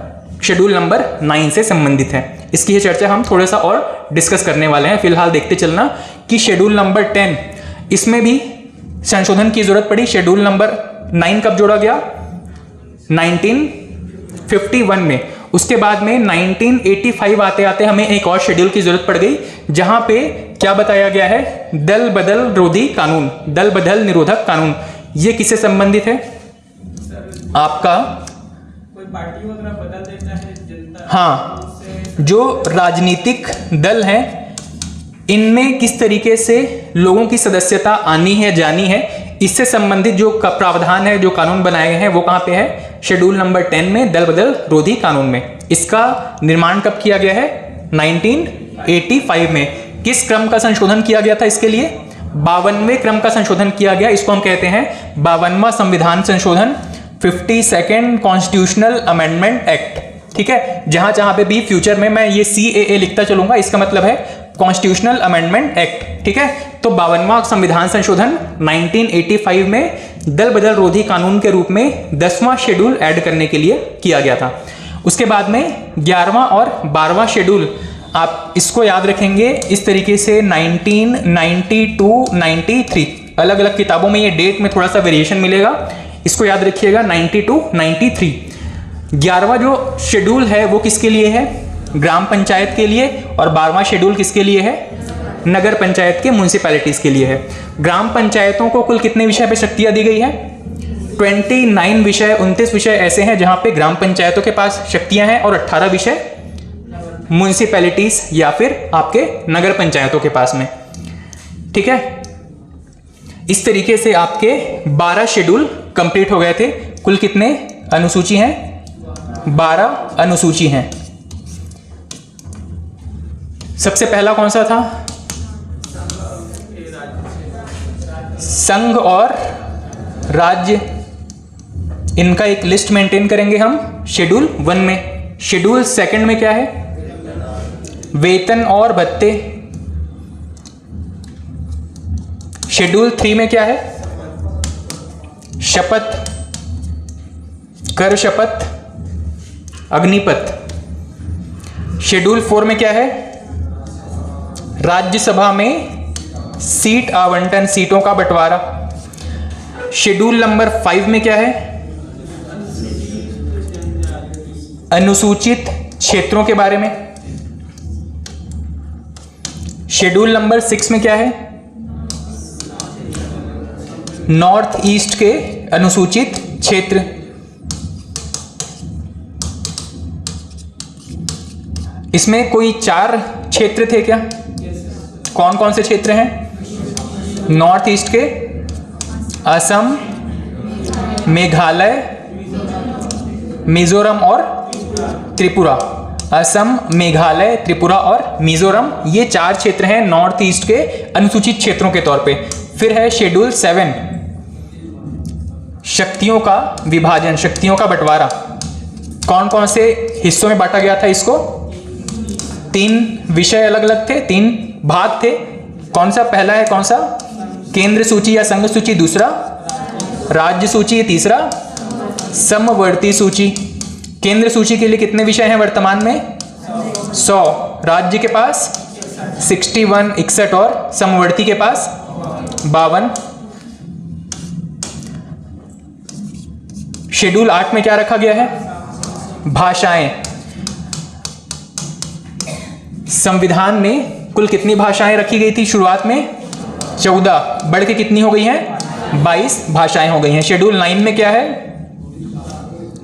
शेड्यूल नंबर 9 से संबंधित है। इसकी चर्चा हम थोड़ा सा और डिस्कस करने वाले हैं। फिलहाल देखते चलना कि शेड्यूल नंबर 10, इसमें भी संशोधन की जरूरत पड़ी। शेड्यूल नंबर 9 कब जोड़ा गया? 1951 में। उसके बाद में 1985 आते आते हमें एक और शेड्यूल की जरूरत पड़ गई, जहां पे क्या बताया गया है? दल बदल रोधी कानून, दल बदल निरोधक कानून। ये किससे संबंधित है? आपका कोई पार्टी वगैरह बदल देता है जनता, हाँ, जो राजनीतिक दल हैं इनमें किस तरीके से लोगों की सदस्यता आनी है जानी है, इससे संबंधित जो प्रावधान है, जो कानून बनाए गए हैं, वो कहां पे है? शेड्यूल नंबर 10 में, दल बदल रोधी कानून में। इसका निर्माण कब किया गया है? 1985 में। किस क्रम का संशोधन किया गया था इसके लिए? 52वें क्रम का संशोधन किया गया। इसको हम कहते हैं 52वां संविधान संशोधन, 52nd कॉन्स्टिट्यूशनल अमेंडमेंट एक्ट। ठीक है, जहां जहां पे भी फ्यूचर में मैं ये CAA लिखता चलूंगा, इसका मतलब है कॉन्स्टिट्यूशनल अमेंडमेंट एक्ट। ठीक है, तो 52वां संविधान संशोधन 1985 में दल बदल रोधी कानून के रूप में 10वां शेड्यूल ऐड करने के लिए किया गया था। उसके बाद में 11वां और 12वां शेड्यूल, आप इसको याद रखेंगे इस तरीके से 1992, 93। अलग अलग किताबों में ये डेट में थोड़ा सा वेरिएशन मिलेगा, इसको याद रखिएगा 92, 93। 11वां जो शेड्यूल है वो किसके लिए है? ग्राम पंचायत के लिए। और 12वां शेड्यूल किसके लिए है? नगर पंचायत के, म्युनिसिपैलिटीज के लिए है। ग्राम पंचायतों को कुल कितने विषय पे शक्तियां दी गई है? 29 विषय, 29 विषय ऐसे हैं जहां पे ग्राम पंचायतों के पास शक्तियां हैं, और 18 विषय म्युनिसिपैलिटीज या फिर आपके नगर पंचायतों के पास में। ठीक है, इस तरीके से आपके 12 शेड्यूल कंप्लीट हो गए थे। कुल कितने अनुसूची हैं? 12 अनुसूची हैं। सबसे पहला कौन सा था? संघ और राज्य, इनका एक लिस्ट मेंटेन करेंगे हम शेड्यूल 1 में। शेड्यूल 2 में क्या है? वेतन और भत्ते। शेड्यूल 3 में क्या है? शपथ, कर शपथ, अग्निपथ। शेड्यूल 4 में क्या है? राज्यसभा में सीट आवंटन, सीटों का बंटवारा। शेड्यूल नंबर 5 में क्या है? अनुसूचित क्षेत्रों के बारे में। शेड्यूल नंबर 6 में क्या है? नॉर्थ ईस्ट के अनुसूचित क्षेत्र। इसमें कोई 4 क्षेत्र थे क्या? कौन कौन से क्षेत्र हैं? नॉर्थ ईस्ट के असम, मेघालय, मिजोरम और त्रिपुरा। असम, मेघालय, त्रिपुरा और मिजोरम, ये 4 क्षेत्र हैं नॉर्थ ईस्ट के अनुसूचित क्षेत्रों के तौर पे। फिर है शेड्यूल 7, शक्तियों का विभाजन, शक्तियों का बंटवारा। कौन कौन से हिस्सों में बांटा गया था इसको? 3 विषय अलग अलग थे, 3 भाग थे। कौन सा पहला है, कौन सा? केंद्र सूची या संघ सूची, दूसरा राज्य सूची, तीसरा समवर्ती सूची। केंद्र सूची के लिए कितने विषय हैं वर्तमान में? 100। राज्य के पास 61 61 और समवर्ती के पास 52। शेड्यूल 8 में क्या रखा गया है? भाषाएं। संविधान में कुल कितनी भाषाएं रखी गई थी शुरुआत में? 14, बढ़ के कितनी हो गई हैं? 22 भाषाएं हो गई हैं। शेड्यूल 9 में क्या है?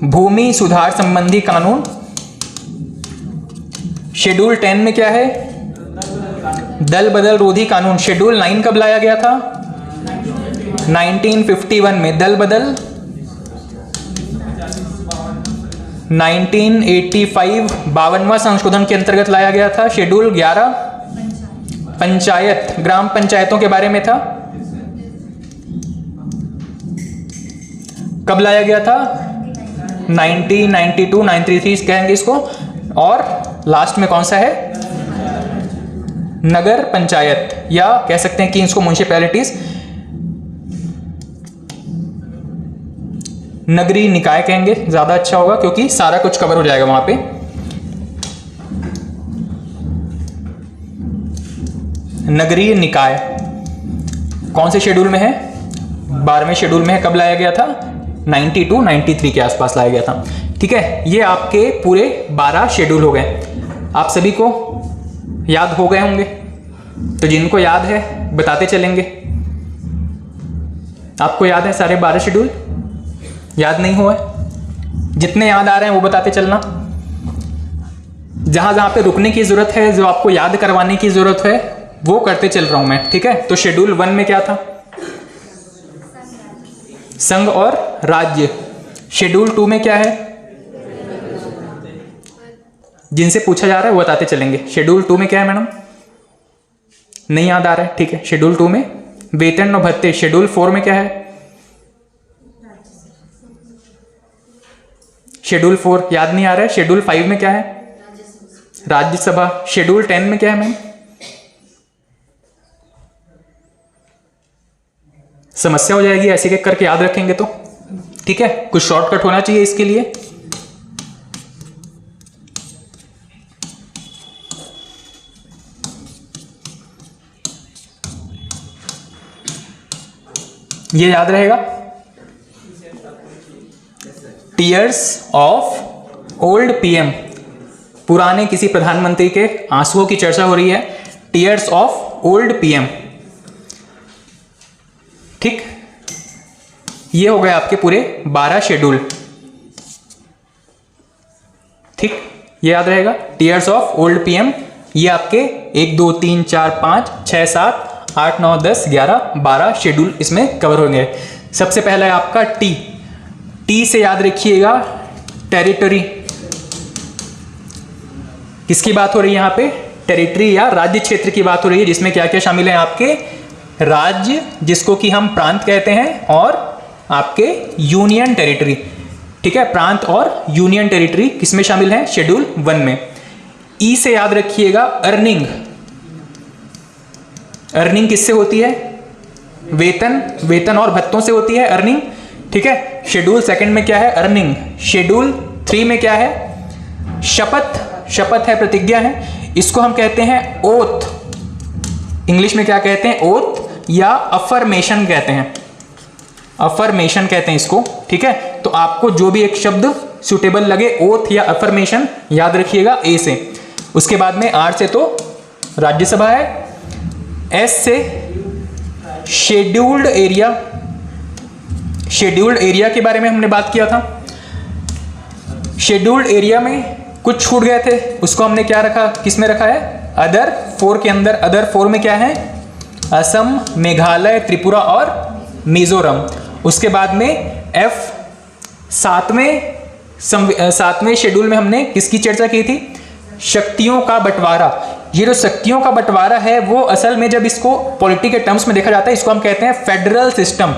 भूमि सुधार संबंधी कानून। शेड्यूल 10 में क्या है? दल बदल रोधी कानून। शेड्यूल 9 कब लाया गया था? 1951 में। दल बदल 1985 52वां संशोधन के अंतर्गत लाया गया था। शेड्यूल 11 पंचायत, ग्राम पंचायतों के बारे में था। कब लाया गया था? 90, 92, 93 कहेंगे इसको। और लास्ट में कौन सा है? नगर पंचायत, या कह सकते हैं कि इसको म्युनिसिपैलिटीज, नगरीय निकाय कहेंगे, ज्यादा अच्छा होगा क्योंकि सारा कुछ कवर हो जाएगा वहां पे। नगरीय निकाय कौन से शेड्यूल में है? 12वें शेड्यूल में है। कब लाया गया था? 92, 93 के आसपास लाया गया था। ठीक है, ये आपके पूरे 12 शेड्यूल हो गए। आप सभी को याद हो गए होंगे, तो जिनको याद है बताते चलेंगे। आपको याद है सारे 12 शेड्यूल? याद नहीं हुआ? जितने याद आ रहे हैं वो बताते चलना। जहां जहां पे रुकने की जरूरत है, जो आपको याद करवाने की जरूरत है, वो करते चल रहा हूं मैं। ठीक है, तो शेड्यूल 1 में क्या था? संघ और राज्य। शेड्यूल 2 में क्या है? जिनसे पूछा जा रहा है वो बताते चलेंगे। शेड्यूल 2 में क्या है मैडम? नहीं याद आ रहा है? ठीक है, शेड्यूल 2 में वेतन और भत्ते। शेड्यूल 4 में क्या है? शेड्यूल 4 याद नहीं आ रहा है। शेड्यूल 5 में क्या है? राज्यसभा। शेड्यूल 10 में क्या है मैम? समस्या हो जाएगी ऐसे करके याद रखेंगे तो। ठीक है, कुछ शॉर्टकट होना चाहिए इसके लिए। ये याद रहेगा। टीयर्स ऑफ ओल्ड पीएम, पुराने किसी प्रधानमंत्री के आंसुओं की चर्चा हो रही है। Tears of old PM. ठीक, ये हो गए आपके पूरे 12 शेड्यूल। ठीक, ये याद रहेगा। टीयर्स ऑफ ओल्ड पीएम, ये आपके 1 2 3 4 5 6 7 8 9 10 11 12 शेड्यूल इसमें कवर होंगे। सबसे पहला है आपका टी। टी से याद रखिएगा टेरिटरी। किसकी बात हो रही है यहाँ पे? टेरिटरी या राज्य क्षेत्र की बात हो रही है, जिसमें क्या क्या शामिल है? आपके राज्य, जिसको कि हम प्रांत कहते हैं, और आपके यूनियन टेरिटरी। ठीक है, प्रांत और यूनियन टेरिटरी किसमें शामिल है? शेड्यूल 1 में। ई से याद रखिएगा अर्निंग। अर्निंग किससे होती है? वेतन, वेतन और भत्तों से होती है अर्निंग। ठीक है, शेड्यूल 2 में क्या है? अर्निंग। शेड्यूल 3 में क्या है? शपथ। शपथ है, प्रतिज्ञा है, इसको हम कहते हैं ओथ। इंग्लिश में क्या कहते हैं? ओथ या अफर्मेशन कहते हैं। अफर्मेशन कहते हैं इसको। ठीक है, तो आपको जो भी एक शब्द सुटेबल लगे, ओथ या अफर्मेशन, याद रखिएगा ए से। उसके बाद में आर से तो राज्यसभा है। एस से शेड्यूल्ड एरिया। शेड्यूल्ड एरिया के बारे में हमने बात किया था। शेड्यूल्ड एरिया में कुछ छूट गए थे, उसको हमने क्या रखा? किसमें रखा है? अदर 4 के अंदर। अदर 4 में क्या है? असम, मेघालय, त्रिपुरा और मिजोरम। उसके बाद में एफ 7वें शेड्यूल में हमने किसकी चर्चा की थी? शक्तियों का बंटवारा। ये जो शक्तियों का बंटवारा है, वो असल में जब इसको पॉलिटी के टर्म्स में देखा जाता है, इसको हम कहते हैं फेडरल सिस्टम।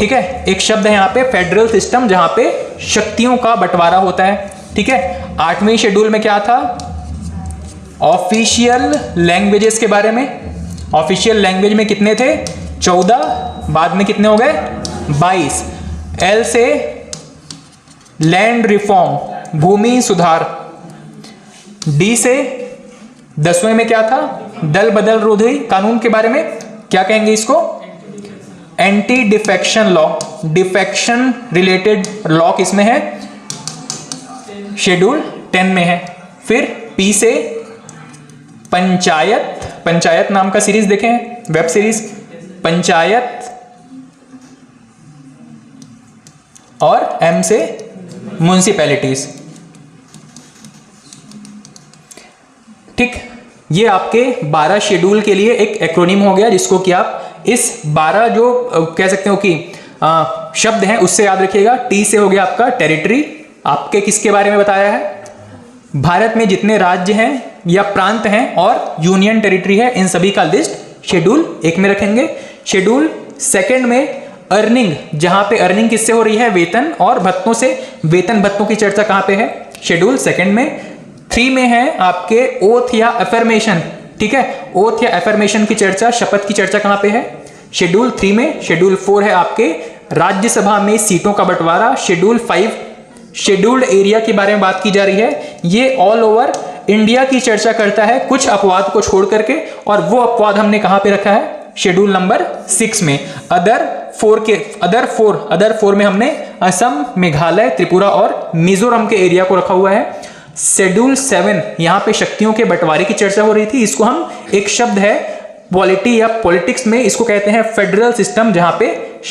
ठीक है, एक शब्द है यहाँ पे फेडरल सिस्टम, जहां पे शक्तियों का बंटवारा होता है। ठीक है, 8वें शेड्यूल में क्या था? ऑफिशियल लैंग्वेजेस के बारे में। ऑफिशियल लैंग्वेज में कितने थे? 14, बाद में कितने हो गए? 22। एल से लैंड रिफॉर्म, भूमि सुधार। डी से 10वें में क्या था? दल बदल रोधी कानून के बारे में क्या कहेंगे इसको? Anti defection law. Defection related law किसमें है? शेड्यूल 10 में है। फिर पी से पंचायत, पंचायत नाम का सीरीज देखें, वेब सीरीज पंचायत। और एम से म्युनिसिपैलिटीज। ठीक, ये आपके 12 शेड्यूल के लिए एक एक्रोनिम हो गया, जिसको कि आप इस 12 जो कह सकते हो कि शब्द हैं उससे याद रखिएगा। टी से हो गया आपका टेरिटरी, आपके किसके बारे में बताया है? भारत में जितने राज्य हैं या प्रांत हैं और यूनियन टेरिटरी है, इन सभी का लिस्ट शेड्यूल 1 में रखेंगे। शेड्यूल 2 में अर्निंग, जहां पे अर्निंग किससे हो रही है? वेतन और भत्तों से। वेतन भत्तों की चर्चा कहां पे है? शेड्यूल 2 में। 3 में है आपके ओथ या अफर्मेशन। ठीक है, ओथ या अफर्मेशन की चर्चा, शपथ की चर्चा कहां पे है? शेड्यूल 3 में। शेड्यूल 4 है आपके राज्यसभा में सीटों का बंटवारा। शेड्यूल 5 शेड्यूल्ड एरिया के बारे में बात की जा रही है। ये ऑल ओवर इंडिया की चर्चा करता है, कुछ अपवाद को छोड़ करके, और वो अपवाद हमने कहां पे रखा है? शेड्यूल नंबर 6 में। अदर 4 में हमने असम, मेघालय, त्रिपुरा और मिजोरम के एरिया को रखा हुआ है। शेड्यूल 7 यहां पे शक्तियों के बंटवारे की चर्चा हो रही थी। इसको हम, एक शब्द है पॉलिटी या पॉलिटिक्स में, इसको कहते हैं फेडरल सिस्टम, जहां पे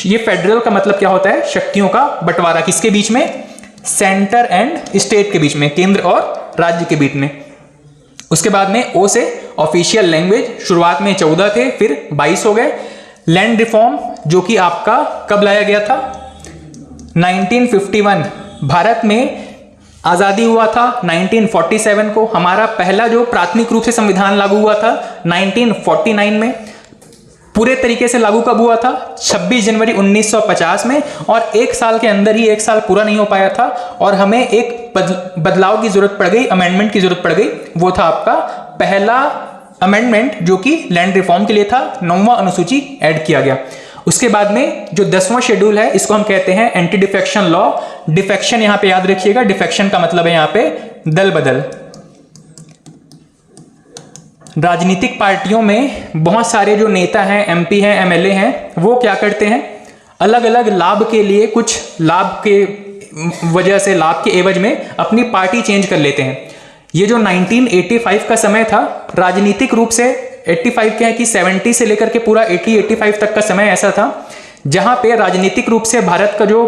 ये फेडरल का मतलब क्या होता है? शक्तियों का बंटवारा। किसके बीच में? सेंटर एंड स्टेट के बीच में, केंद्र और राज्य के बीच में। उसके बाद में ओ से ऑफिशियल लैंग्वेज, शुरुआत में 14 थे, फिर 22 हो गए। लैंड रिफॉर्म, जो कि आपका कब लाया गया था? 1951। भारत में आजादी हुआ था 1947 को। हमारा पहला जो प्राथमिक रूप से संविधान लागू हुआ था 1949 में। पूरे तरीके से लागू कब हुआ था? 26 जनवरी 1950 में। और 1 साल के अंदर ही, 1 साल पूरा नहीं हो पाया था और हमें एक बदलाव की जरूरत पड़ गई, अमेंडमेंट की जरूरत पड़ गई। वो था आपका पहला अमेंडमेंट, जो कि लैंड रिफॉर्म के लिए था। 9वां अनुसूची ऐड किया गया। उसके बाद में जो 10वां शेड्यूल है, इसको हम कहते हैं एंटी डिफेक्शन लॉ। डिफेक्शन यहां पे याद रखिएगा, डिफेक्शन का मतलब है यहां पे दल बदल। राजनीतिक पार्टियों में बहुत सारे जो नेता हैं, एमपी हैं, एमएलए हैं, वो क्या करते हैं? अलग अलग लाभ के लिए, कुछ लाभ के वजह से, लाभ के एवज में अपनी पार्टी चेंज कर लेते हैं। ये जो 1985 का समय था, राजनीतिक रूप से 85 क्या है कि 70 से लेकर के पूरा 85 तक का समय ऐसा था जहां पे राजनीतिक रूप से भारत का, जो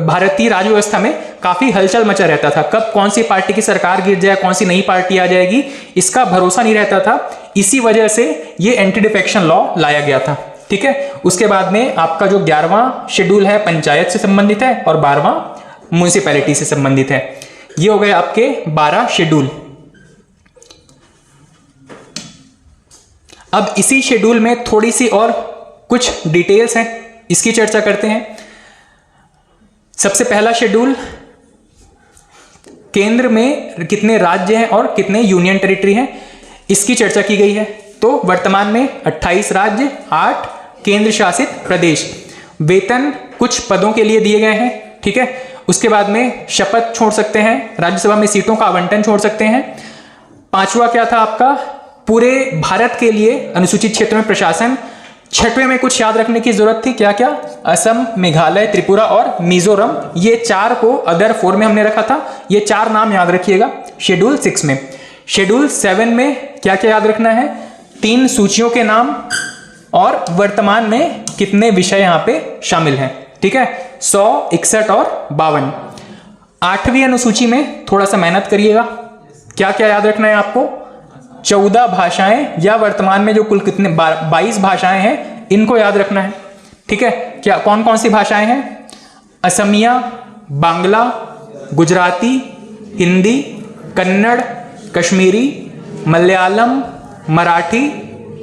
भारतीय राज्य व्यवस्था में काफी हलचल मचा रहता था। कब कौन सी पार्टी की सरकार गिर जाए, कौन सी नई पार्टी आ जाएगी, इसका भरोसा नहीं रहता था। इसी वजह से ये एंटी डिफेक्शन लॉ लाया गया था। ठीक है, उसके बाद में आपका जो 11वां शेड्यूल है पंचायत से संबंधित है और 12वां म्युनिसिपैलिटी से संबंधित है। ये हो गए आपके 12 शेड्यूल। अब इसी शेड्यूल में थोड़ी सी और कुछ डिटेल्स हैं, इसकी चर्चा करते हैं। सबसे पहला शेड्यूल, केंद्र में कितने राज्य हैं और कितने यूनियन टेरिटरी हैं, इसकी चर्चा की गई है। तो वर्तमान में 28 राज्य, 8 केंद्र शासित प्रदेश। वेतन कुछ पदों के लिए दिए गए हैं। ठीक है, उसके बाद में शपथ छोड़ सकते हैं, राज्यसभा में सीटों का आवंटन छोड़ सकते हैं। 5वां क्या था आपका? पूरे भारत के लिए अनुसूचित क्षेत्र में प्रशासन। 6वें में कुछ याद रखने की जरूरत थी, क्या क्या? असम, मेघालय, त्रिपुरा और मिजोरम। ये 4 को अदर 4 में हमने रखा था। ये 4 नाम याद रखिएगा शेड्यूल 6 में। शेड्यूल 7 में क्या क्या याद रखना है? 3 सूचियों के नाम और वर्तमान में कितने विषय यहां पे शामिल हैं। ठीक है, 100, 61 और 52। 8वीं अनुसूची में थोड़ा सा मेहनत करिएगा। क्या क्या याद रखना है आपको? 14 भाषाएं, या वर्तमान में जो कुल कितने 22 भाषाएं हैं, इनको याद रखना है। ठीक है, क्या कौन कौन सी भाषाएं हैं? असमिया, बांग्ला, गुजराती, हिंदी, कन्नड़, कश्मीरी, मलयालम, मराठी,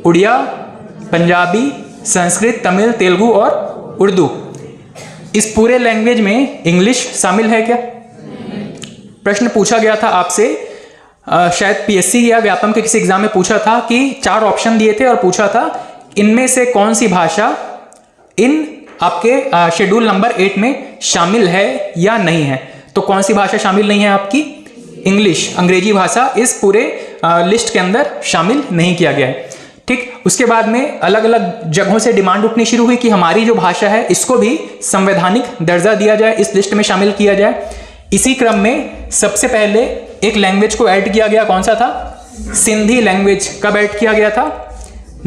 उड़िया, पंजाबी, संस्कृत, तमिल, तेलुगु और उर्दू। इस पूरे लैंग्वेज में इंग्लिश शामिल है क्या? प्रश्न पूछा गया था आपसे शायद पीएससी या व्यापम के किसी एग्जाम में पूछा था कि 4 ऑप्शन दिए थे और पूछा था इनमें से कौन सी भाषा इन आपके शेड्यूल नंबर 8 में शामिल है या नहीं है। तो कौन सी भाषा शामिल नहीं है आपकी? इंग्लिश, अंग्रेजी भाषा इस पूरे लिस्ट के अंदर शामिल नहीं किया गया है। ठीक, उसके बाद में अलग अलग जगहों से डिमांड उठनी शुरू हुई कि हमारी जो भाषा है इसको भी संवैधानिक दर्जा दिया जाए, इस लिस्ट में शामिल किया जाए। इसी क्रम में सबसे पहले एक लैंग्वेज को ऐड किया गया, कौन सा था? सिंधी लैंग्वेज। कब ऐड किया गया था?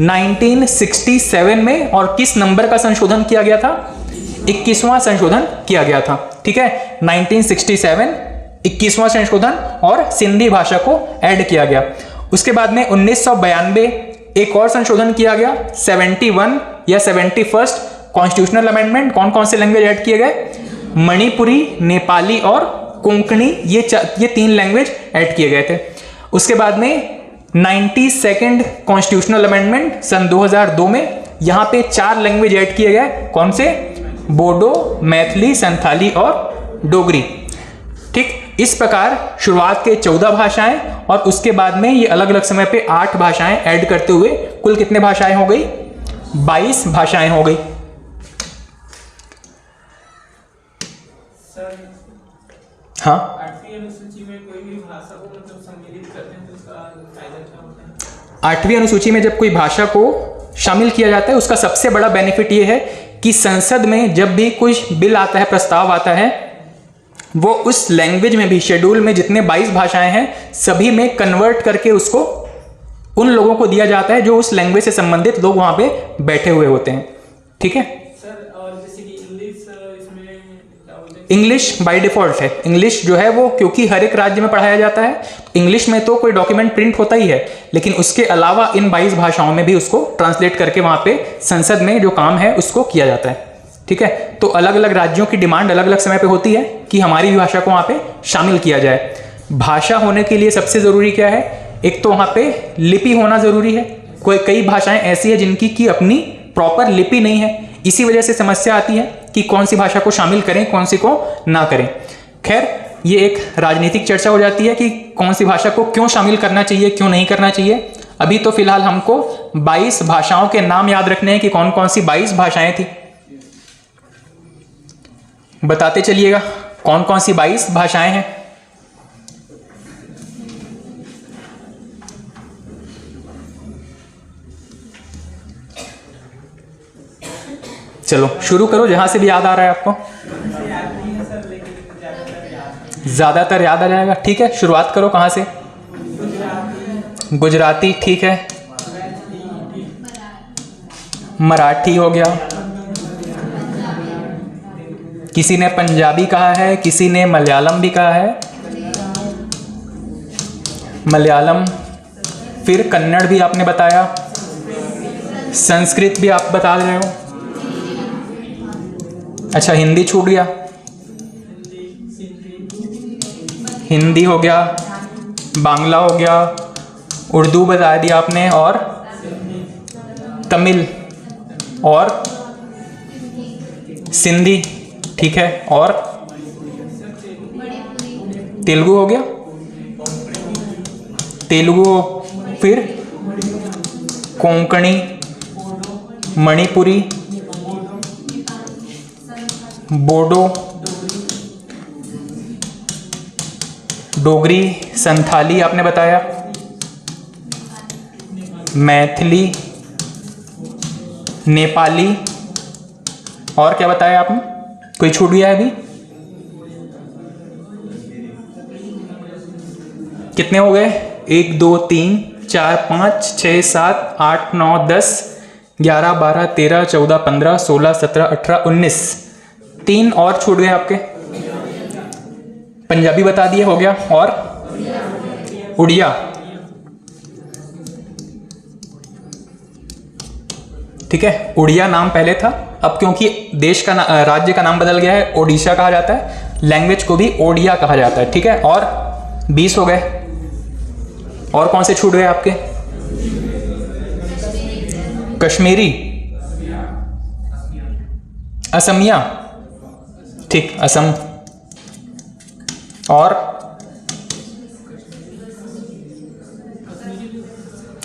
1967 में। और किस नंबर का संशोधन किया गया था? 21वां संशोधन किया गया था। ठीक है, 1967 21वां संशोधन और सिंधी भाषा को ऐड किया गया। उसके बाद में 1992 एक और संशोधन किया गया, 71 या 71st कॉन्स्टिट्यूशनल अमेंडमेंट। कौन कौन से लैंग्वेज ऐड किए गए? मणिपुरी, नेपाली और कोंकणी, ये 3 लैंग्वेज ऐड किए गए थे। उसके बाद में 92nd कॉन्स्टिट्यूशनल अमेंडमेंट सन 2002 में यहां पे 4 लैंग्वेज ऐड किए गए। कौन से? बोडो, मैथिली, संथाली और डोगरी। ठीक, इस प्रकार शुरुआत के 14 भाषाएं और उसके बाद में ये अलग अलग समय पे 8 भाषाएं ऐड करते हुए कुल कितने भाषाएं हो गई? 22 भाषाएं हो गई। सर, हाँ, 8वीं अनुसूची में कोई भी भाषा को मतलब सम्मिलित करते हैं तो उसका फायदा क्या होता है? 8वीं अनुसूची में जब कोई भाषा को शामिल किया जाता है उसका सबसे बड़ा बेनिफिट ये है कि संसद में जब भी कोई बिल आता है, प्रस्ताव आता है, वो उस लैंग्वेज में भी, शेड्यूल में जितने 22 भाषाएं हैं सभी में कन्वर्ट करके उसको उन लोगों को दिया जाता है जो उस लैंग्वेज से संबंधित लोग वहां पे बैठे हुए होते हैं। ठीक है सर, और जैसे कि इंग्लिश इसमें क्या बोलते हैं? इंग्लिश बाय डिफॉल्ट है। इंग्लिश जो है वो क्योंकि हर एक राज्य में पढ़ाया जाता है, इंग्लिश में तो कोई डॉक्यूमेंट प्रिंट होता ही है, लेकिन उसके अलावा इन 22 भाषाओं में भी उसको ट्रांसलेट करके वहां पे संसद में जो काम है उसको किया जाता है। ठीक है, तो अलग अलग राज्यों की डिमांड अलग अलग समय पे होती है कि हमारी भी भाषा को वहां पे शामिल किया जाए। भाषा होने के लिए सबसे जरूरी क्या है? एक तो वहां पे लिपि होना जरूरी है। कई भाषाएं ऐसी है जिनकी की अपनी प्रॉपर लिपि नहीं है, इसी वजह से समस्या आती है कि कौन सी भाषा को शामिल करें, कौन सी को ना करें। खैर, ये एक राजनीतिक चर्चा हो जाती है कि कौन सी भाषा को क्यों शामिल करना चाहिए, क्यों नहीं करना चाहिए। अभी तो फिलहाल हमको 22 भाषाओं के नाम याद रखने हैं कि कौन कौन सी 22 भाषाएं थी। बताते चलिएगा कौन कौन सी 22 भाषाएं हैं। चलो शुरू करो, जहां से भी याद आ रहा है आपको। ज्यादातर याद आ जाएगा। ठीक है, शुरुआत करो। कहां से? गुजराती, ठीक है। मराठी हो गया, किसी ने पंजाबी कहा है, किसी ने मलयालम भी कहा है, मलयालम। फिर कन्नड़ भी आपने बताया, संस्कृत भी आप बता रहे हो। अच्छा, हिंदी छूट गया, हिंदी हो गया, बांग्ला हो गया, उर्दू बता दिया आपने, और तमिल और सिंधी, ठीक है, और तेलुगु हो गया, तेलुगु। फिर कोंकणी, मणिपुरी, बोडो, डोगरी, संथाली आपने बताया, मैथिली, नेपाली, और क्या बताया आपने? कोई छूट गया है अभी? कितने हो गए? 1 2 3 4 5 6 7 8 9 10 11 12 13 14 15 16 17 18 19। 3 और छूट गए आपके। पंजाबी बता दिए, हो गया, और उड़िया, ठीक है। उड़िया नाम पहले था, अब क्योंकि देश का राज्य का नाम बदल गया है, ओडिशा कहा जाता है, लैंग्वेज को भी ओडिया कहा जाता है, ठीक है। और 20 हो गए। और कौन से छूट गए आपके? कश्मीरी, असमिया, ठीक, असम, और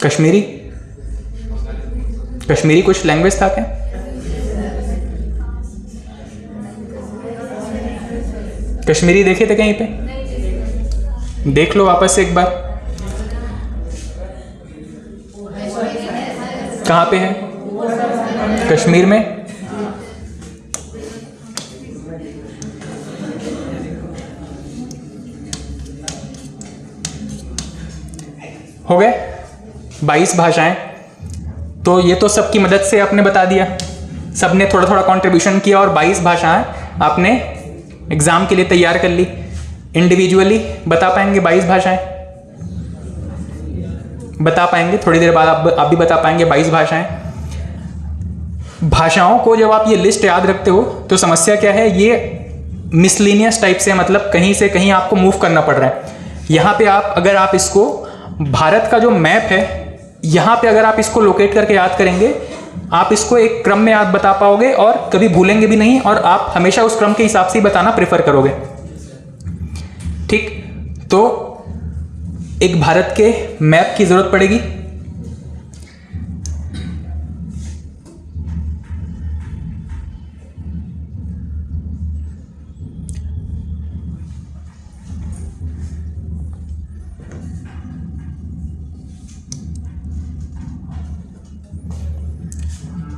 कश्मीरी, कश्मीरी कुछ लैंग्वेज था क्या? कश्मीरी देखे थे कहीं पे? देख लो वापस से एक बार, कहाँ पे है? कश्मीर में। हो गए 22 भाषाएं। तो ये तो सबकी मदद से आपने बता दिया, सबने थोड़ा थोड़ा कंट्रीब्यूशन किया और 22 भाषाएं आपने एग्जाम के लिए तैयार कर ली। इंडिविजुअली बता पाएंगे 22 भाषाएं? बता पाएंगे? थोड़ी देर बाद आप भी बता पाएंगे 22 भाषाएं। भाषाओं को जब आप ये लिस्ट याद रखते हो तो समस्या क्या है, ये मिसलिनियस टाइप से, मतलब कहीं से कहीं आपको मूव करना पड़ रहा है। यहाँ पे आप अगर आप इसको भारत का जो मैप है, यहाँ पे अगर आप इसको लोकेट करके याद करेंगे, आप इसको एक क्रम में याद बता पाओगे और कभी भूलेंगे भी नहीं, और आप हमेशा उस क्रम के हिसाब से ही बताना प्रेफर करोगे। ठीक, तो एक भारत के मैप की जरूरत पड़ेगी।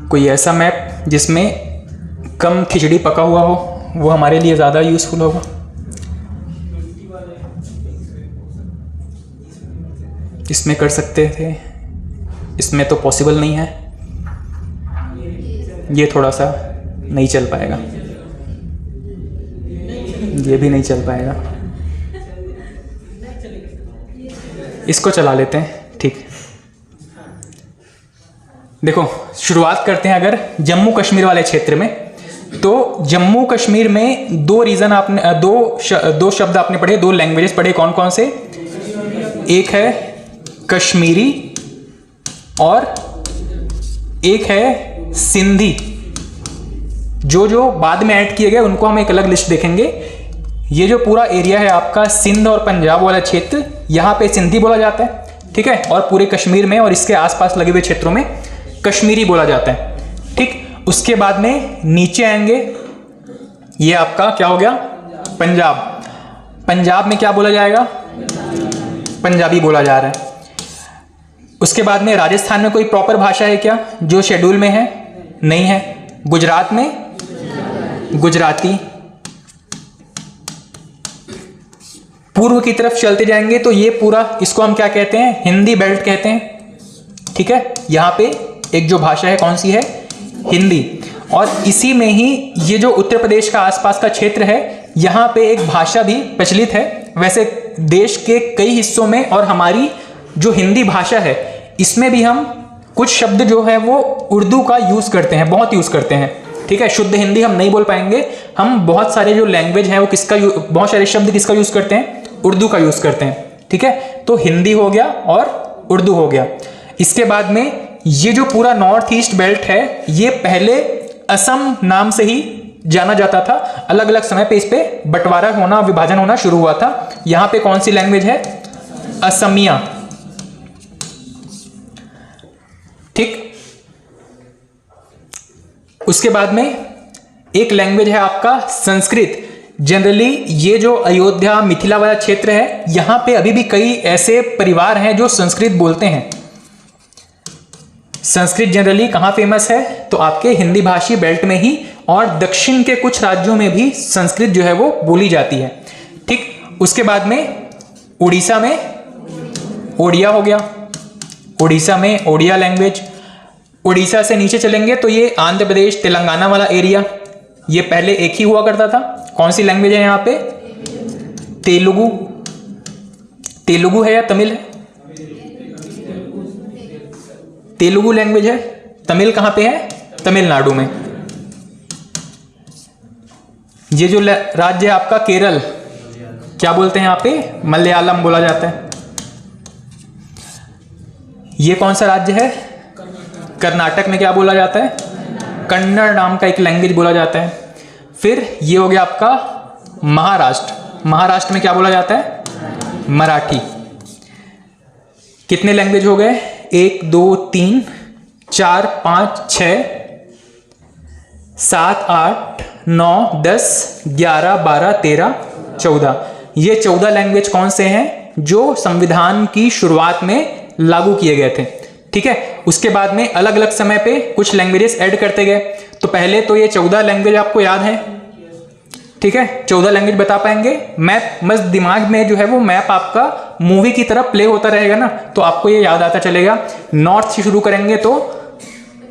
कोई ऐसा मैप जिसमें कम खिचड़ी पका हुआ हो, वो हमारे लिए ज़्यादा यूज़फुल होगा। इसमें कर सकते थे, इसमें तो पॉसिबल नहीं है, ये थोड़ा सा नहीं चल पाएगा, ये भी नहीं चल पाएगा, इसको चला लेते हैं। ठीक, देखो शुरुआत करते हैं अगर जम्मू कश्मीर वाले क्षेत्र में। तो जम्मू कश्मीर में दो रीजन आपने दो शब्द आपने पढ़े, दो लैंग्वेजेस पढ़े, कौन कौन से? एक है कश्मीरी और एक है सिंधी। जो बाद में ऐड किए गए उनको हम एक अलग लिस्ट देखेंगे। ये जो पूरा एरिया है आपका सिंध और पंजाब वाला क्षेत्र, यहाँ पे सिंधी बोला जाता है, ठीक है, और पूरे कश्मीर में और इसके आसपास लगे हुए क्षेत्रों में कश्मीरी बोला जाता है। ठीक, उसके बाद में नीचे आएंगे, ये आपका क्या हो गया? पंजाब। पंजाब में क्या बोला जाएगा? पंजाबी बोला जा रहा है। उसके बाद में राजस्थान में कोई प्रॉपर भाषा है क्या जो शेड्यूल में है? नहीं है। गुजरात में गुजराती। पूर्व की तरफ चलते जाएंगे तो ये पूरा, इसको हम क्या कहते हैं? हिंदी बेल्ट कहते हैं। ठीक है, यहाँ पे एक जो भाषा है कौन सी है? हिंदी। और इसी में ही ये जो उत्तर प्रदेश का आसपास का क्षेत्र है, यहाँ पे एक भाषा भी प्रचलित है। वैसे देश के कई हिस्सों में और हमारी जो हिंदी भाषा है इसमें भी हम कुछ शब्द जो है वो उर्दू का यूज करते हैं, बहुत यूज करते हैं। ठीक है, शुद्ध हिंदी हम नहीं बोल पाएंगे, हम बहुत सारे जो लैंग्वेज है वो बहुत सारे शब्द किसका यूज करते हैं? उर्दू का यूज करते हैं। ठीक है, तो हिंदी हो गया और उर्दू हो गया। इसके बाद में ये जो पूरा नॉर्थ ईस्ट बेल्ट है, ये पहले असम नाम से ही जाना जाता था। अलग अलग समय पे इस पे बंटवारा होना, विभाजन होना शुरू हुआ था। यहां पे कौन सी लैंग्वेज है? असमिया। ठीक, उसके बाद में एक लैंग्वेज है आपका संस्कृत। जनरली ये जो अयोध्या मिथिला वाला क्षेत्र है, यहां पे अभी भी कई ऐसे परिवार हैं जो संस्कृत बोलते हैं। संस्कृत जनरली कहाँ फेमस है? तो आपके हिंदी भाषी बेल्ट में ही, और दक्षिण के कुछ राज्यों में भी संस्कृत जो है वो बोली जाती है। ठीक, उसके बाद में उड़ीसा में ओडिया हो गया। उड़ीसा में ओडिया लैंग्वेज। उड़ीसा से नीचे चलेंगे तो ये आंध्र प्रदेश तेलंगाना वाला एरिया, ये पहले एक ही हुआ करता था। कौन सी लैंग्वेज है यहाँ पे? तेलुगु। तेलुगु है या तमिल है? तेलुगु लैंग्वेज है। तमिल कहाँ पे है? तमिलनाडु में। ये जो राज्य है आपका केरल, क्या बोलते हैं यहाँ पे? मलयालम बोला जाता है। ये कौन सा राज्य है? कर्नाटक में क्या बोला जाता है? कन्नड़ नाम का एक लैंग्वेज बोला जाता है। फिर ये हो गया आपका महाराष्ट्र। महाराष्ट्र में क्या बोला जाता है? मराठी। कितने लैंग्वेज हो गए? 1 2 3 4 5 6 7 8 9 10 11 12 13 14। ये 14 लैंग्वेज कौन से हैं जो संविधान की शुरुआत में लागू किए गए थे। ठीक है, उसके बाद में अलग अलग समय पे कुछ लैंग्वेजेस ऐड करते गए। तो पहले तो ये 14 लैंग्वेज आपको याद है। ठीक है, 14 लैंग्वेज बता पाएंगे। मैप मस्त दिमाग में जो है वो मैप आपका मूवी की तरह प्ले होता रहेगा ना, तो आपको ये याद आता चलेगा। नॉर्थ से शुरू करेंगे तो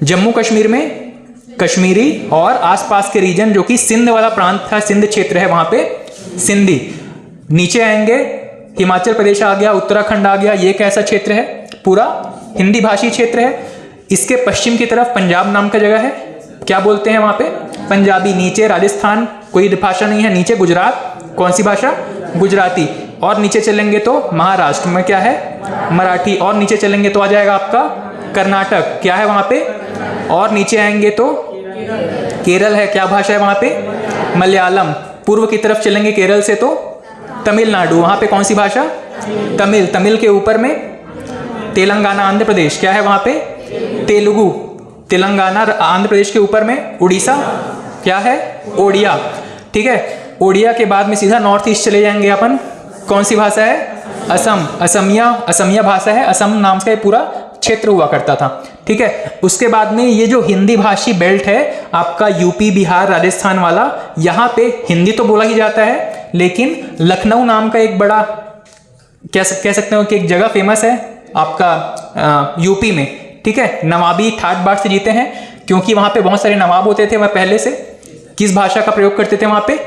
जम्मू कश्मीर में कश्मीरी और आसपास के रीजन जो कि सिंध वाला प्रांत था, सिंध क्षेत्र है, वहां पे सिंधी। नीचे आएंगे हिमाचल प्रदेश आ गया, उत्तराखंड आ गया, ये कैसा क्षेत्र है, पूरा हिंदी भाषी क्षेत्र है। इसके पश्चिम की तरफ पंजाब नाम का जगह है, क्या बोलते हैं वहां पे, पंजाबी। नीचे राजस्थान, कोई भाषा नहीं है। नीचे गुजरात, कौन सी भाषा, गुजराती। और नीचे चलेंगे तो महाराष्ट्र में क्या है, मराठी। और नीचे चलेंगे तो आ जाएगा आपका कर्नाटक, क्या है वहां पे। और नीचे आएंगे तो केरल है, क्या भाषा है वहां पे, मलयालम। पूर्व की तरफ चलेंगे केरल से तो तमिलनाडु, वहां पे कौन सी भाषा, तमिल। तमिल के ऊपर में तेलंगाना आंध्र प्रदेश, क्या है वहां पे, तेलुगु। तेलंगाना आंध्र प्रदेश के ऊपर में उड़ीसा, क्या है, ओडिया। ठीक है, ओडिया के बाद में सीधा नॉर्थ ईस्ट चले जाएंगे अपन, कौन सी भाषा है, असम। असमिया भाषा है, असम नाम का पूरा क्षेत्र हुआ करता था। ठीक है, उसके बाद में ये जो हिंदी भाषी बेल्ट है आपका यूपी, बिहार, राजस्थान वाला, यहाँ पे हिंदी तो बोला ही जाता है, लेकिन लखनऊ नाम का एक बड़ा कह सकते हो कि एक जगह फेमस है आपका यूपी में। ठीक है, नवाबी ठाट बाट से जीते हैं, क्योंकि वहां पे बहुत सारे नवाब होते थे वह पहले से। किस भाषा का प्रयोग करते थे वहां पे,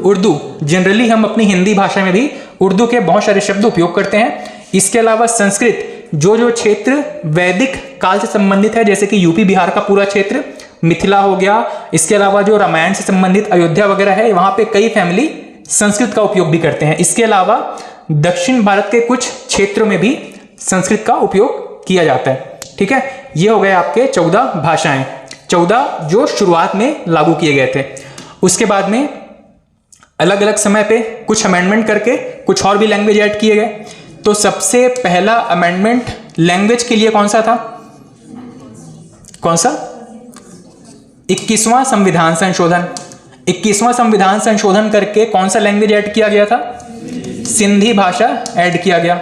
उर्दू। जनरली हम अपनी हिंदी भाषा में भी उर्दू के बहुत सारे शब्द उपयोग करते हैं। इसके अलावा संस्कृत, जो क्षेत्र वैदिक काल से संबंधित है, जैसे कि यूपी बिहार का पूरा क्षेत्र, मिथिला हो गया। इसके अलावा जो रामायण से संबंधित अयोध्या वगैरह है, वहां पे कई फैमिली संस्कृत का उपयोग भी करते हैं। इसके अलावा दक्षिण भारत के कुछ क्षेत्रों में भी संस्कृत का उपयोग किया जाता है। ठीक है, ये हो गए आपके 14 भाषाएं, 14 जो शुरुआत में लागू किए गए थे। उसके बाद में अलग अलग समय पे कुछ अमेंडमेंट करके कुछ और भी लैंग्वेज ऐड किए गए। तो सबसे पहला अमेंडमेंट लैंग्वेज के लिए कौन सा था, कौन सा, 21वां संविधान संशोधन। 21वां संविधान संशोधन करके कौन सा लैंग्वेज ऐड किया गया था, सिंधी भाषा ऐड किया गया।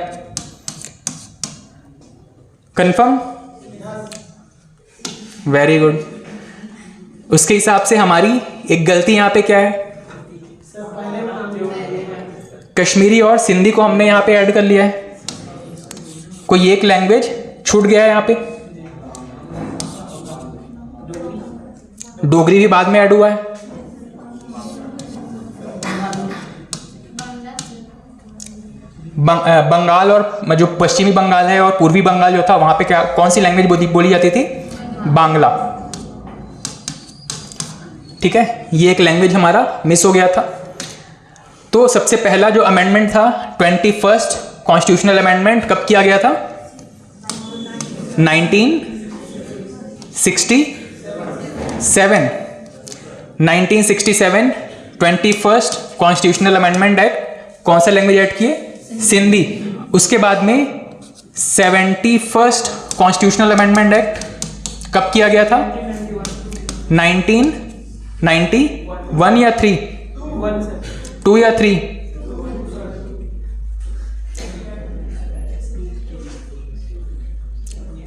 Confirm, very good. उसके हिसाब से हमारी एक गलती यहां पे क्या है, कश्मीरी और सिंधी को हमने यहां पे ऐड कर लिया है, कोई एक लैंग्वेज छूट गया है यहां पे। डोगरी भी बाद में ऐड हुआ है। बंगाल और जो पश्चिमी बंगाल है और पूर्वी बंगाल जो था, वहां पे क्या, कौन सी लैंग्वेज बोली जाती थी, बांग्ला। ठीक है, ये एक लैंग्वेज हमारा मिस हो गया था। तो सबसे पहला जो अमेंडमेंट था 21st कॉन्स्टिट्यूशनल अमेंडमेंट कब किया गया था, 1967 21st कॉन्स्टिट्यूशनल अमेंडमेंट एक्ट। कौन सा लैंग्वेज ऐड किए, सिंधी। उसके बाद में 71st कॉन्स्टिट्यूशनल अमेंडमेंट एक्ट कब किया गया था, 1991 या 3, 2 या 3,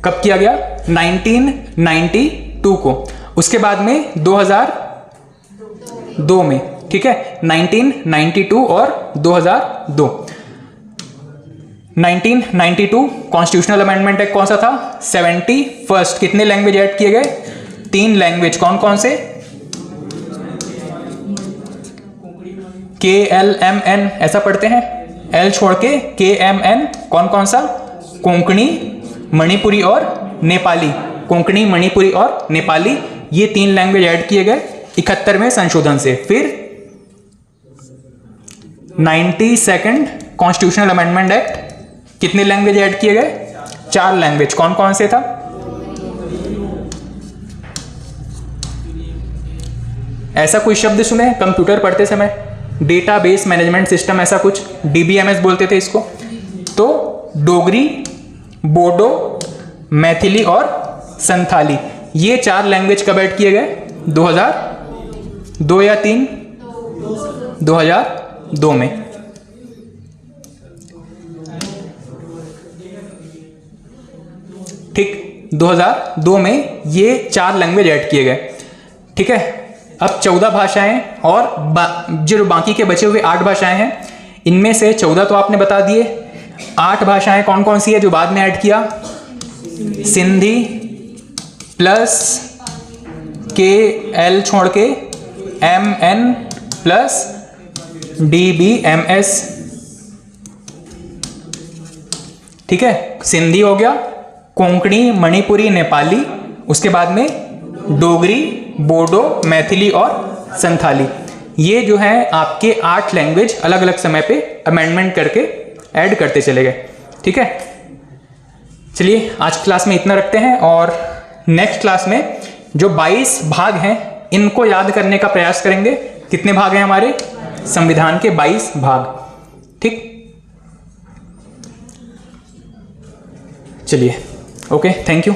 कब किया गया, 1992 को। उसके बाद में 2002 में। ठीक है, 1992 और 2002। 1992 कॉन्स्टिट्यूशनल अमेंडमेंट एक्ट कौन सा था, 71st। कितने लैंग्वेज ऐड किए गए, 3 लैंग्वेज। कौन कौन से, KLMN ऐसा पढ़ते हैं, L छोड़ के KMN। कौन कौन सा, कोंकणी, मणिपुरी और नेपाली। कोंकणी, मणिपुरी और नेपाली, ये 3 लैंग्वेज ऐड किए गए 71वें संशोधन से। फिर 92nd कॉन्स्टिट्यूशनल अमेंडमेंट एक्ट, कितने लैंग्वेज ऐड किए गए, 4 लैंग्वेज। कौन कौन से था, ऐसा कोई शब्द सुने कंप्यूटर पढ़ते समय, डेटाबेस मैनेजमेंट सिस्टम, ऐसा कुछ, DBMS बोलते थे इसको। तो डोगरी, बोडो, मैथिली और संथाली। ये 4 लैंग्वेज कब ऐड किए गए? 2002 या 3? 2002 में। ठीक, 2002 में ये 4 लैंग्वेज ऐड किए गए। ठीक है, अब 14 भाषाएं और जो बाकी के बचे हुए 8 भाषाएं हैं, इनमें से 14 तो आपने बता दिए। 8 भाषाएं कौन कौन सी है जो बाद में ऐड किया? सिंधी प्लस KL छोड़ के MN प्लस DBMS। ठीक है, सिंधी हो गया, कोंकणी, मणिपुरी, नेपाली, उसके बाद में डोगरी, बोडो, मैथिली और संथाली। ये जो है आपके 8 लैंग्वेज अलग अलग समय पे अमेंडमेंट करके ऐड करते चले गए। ठीक है, चलिए आज क्लास में इतना रखते हैं, और नेक्स्ट क्लास में जो 22 भाग हैं इनको याद करने का प्रयास करेंगे। कितने भाग हैं हमारे संविधान के? 22 भाग। ठीक, चलिए, ओके, थैंक यू।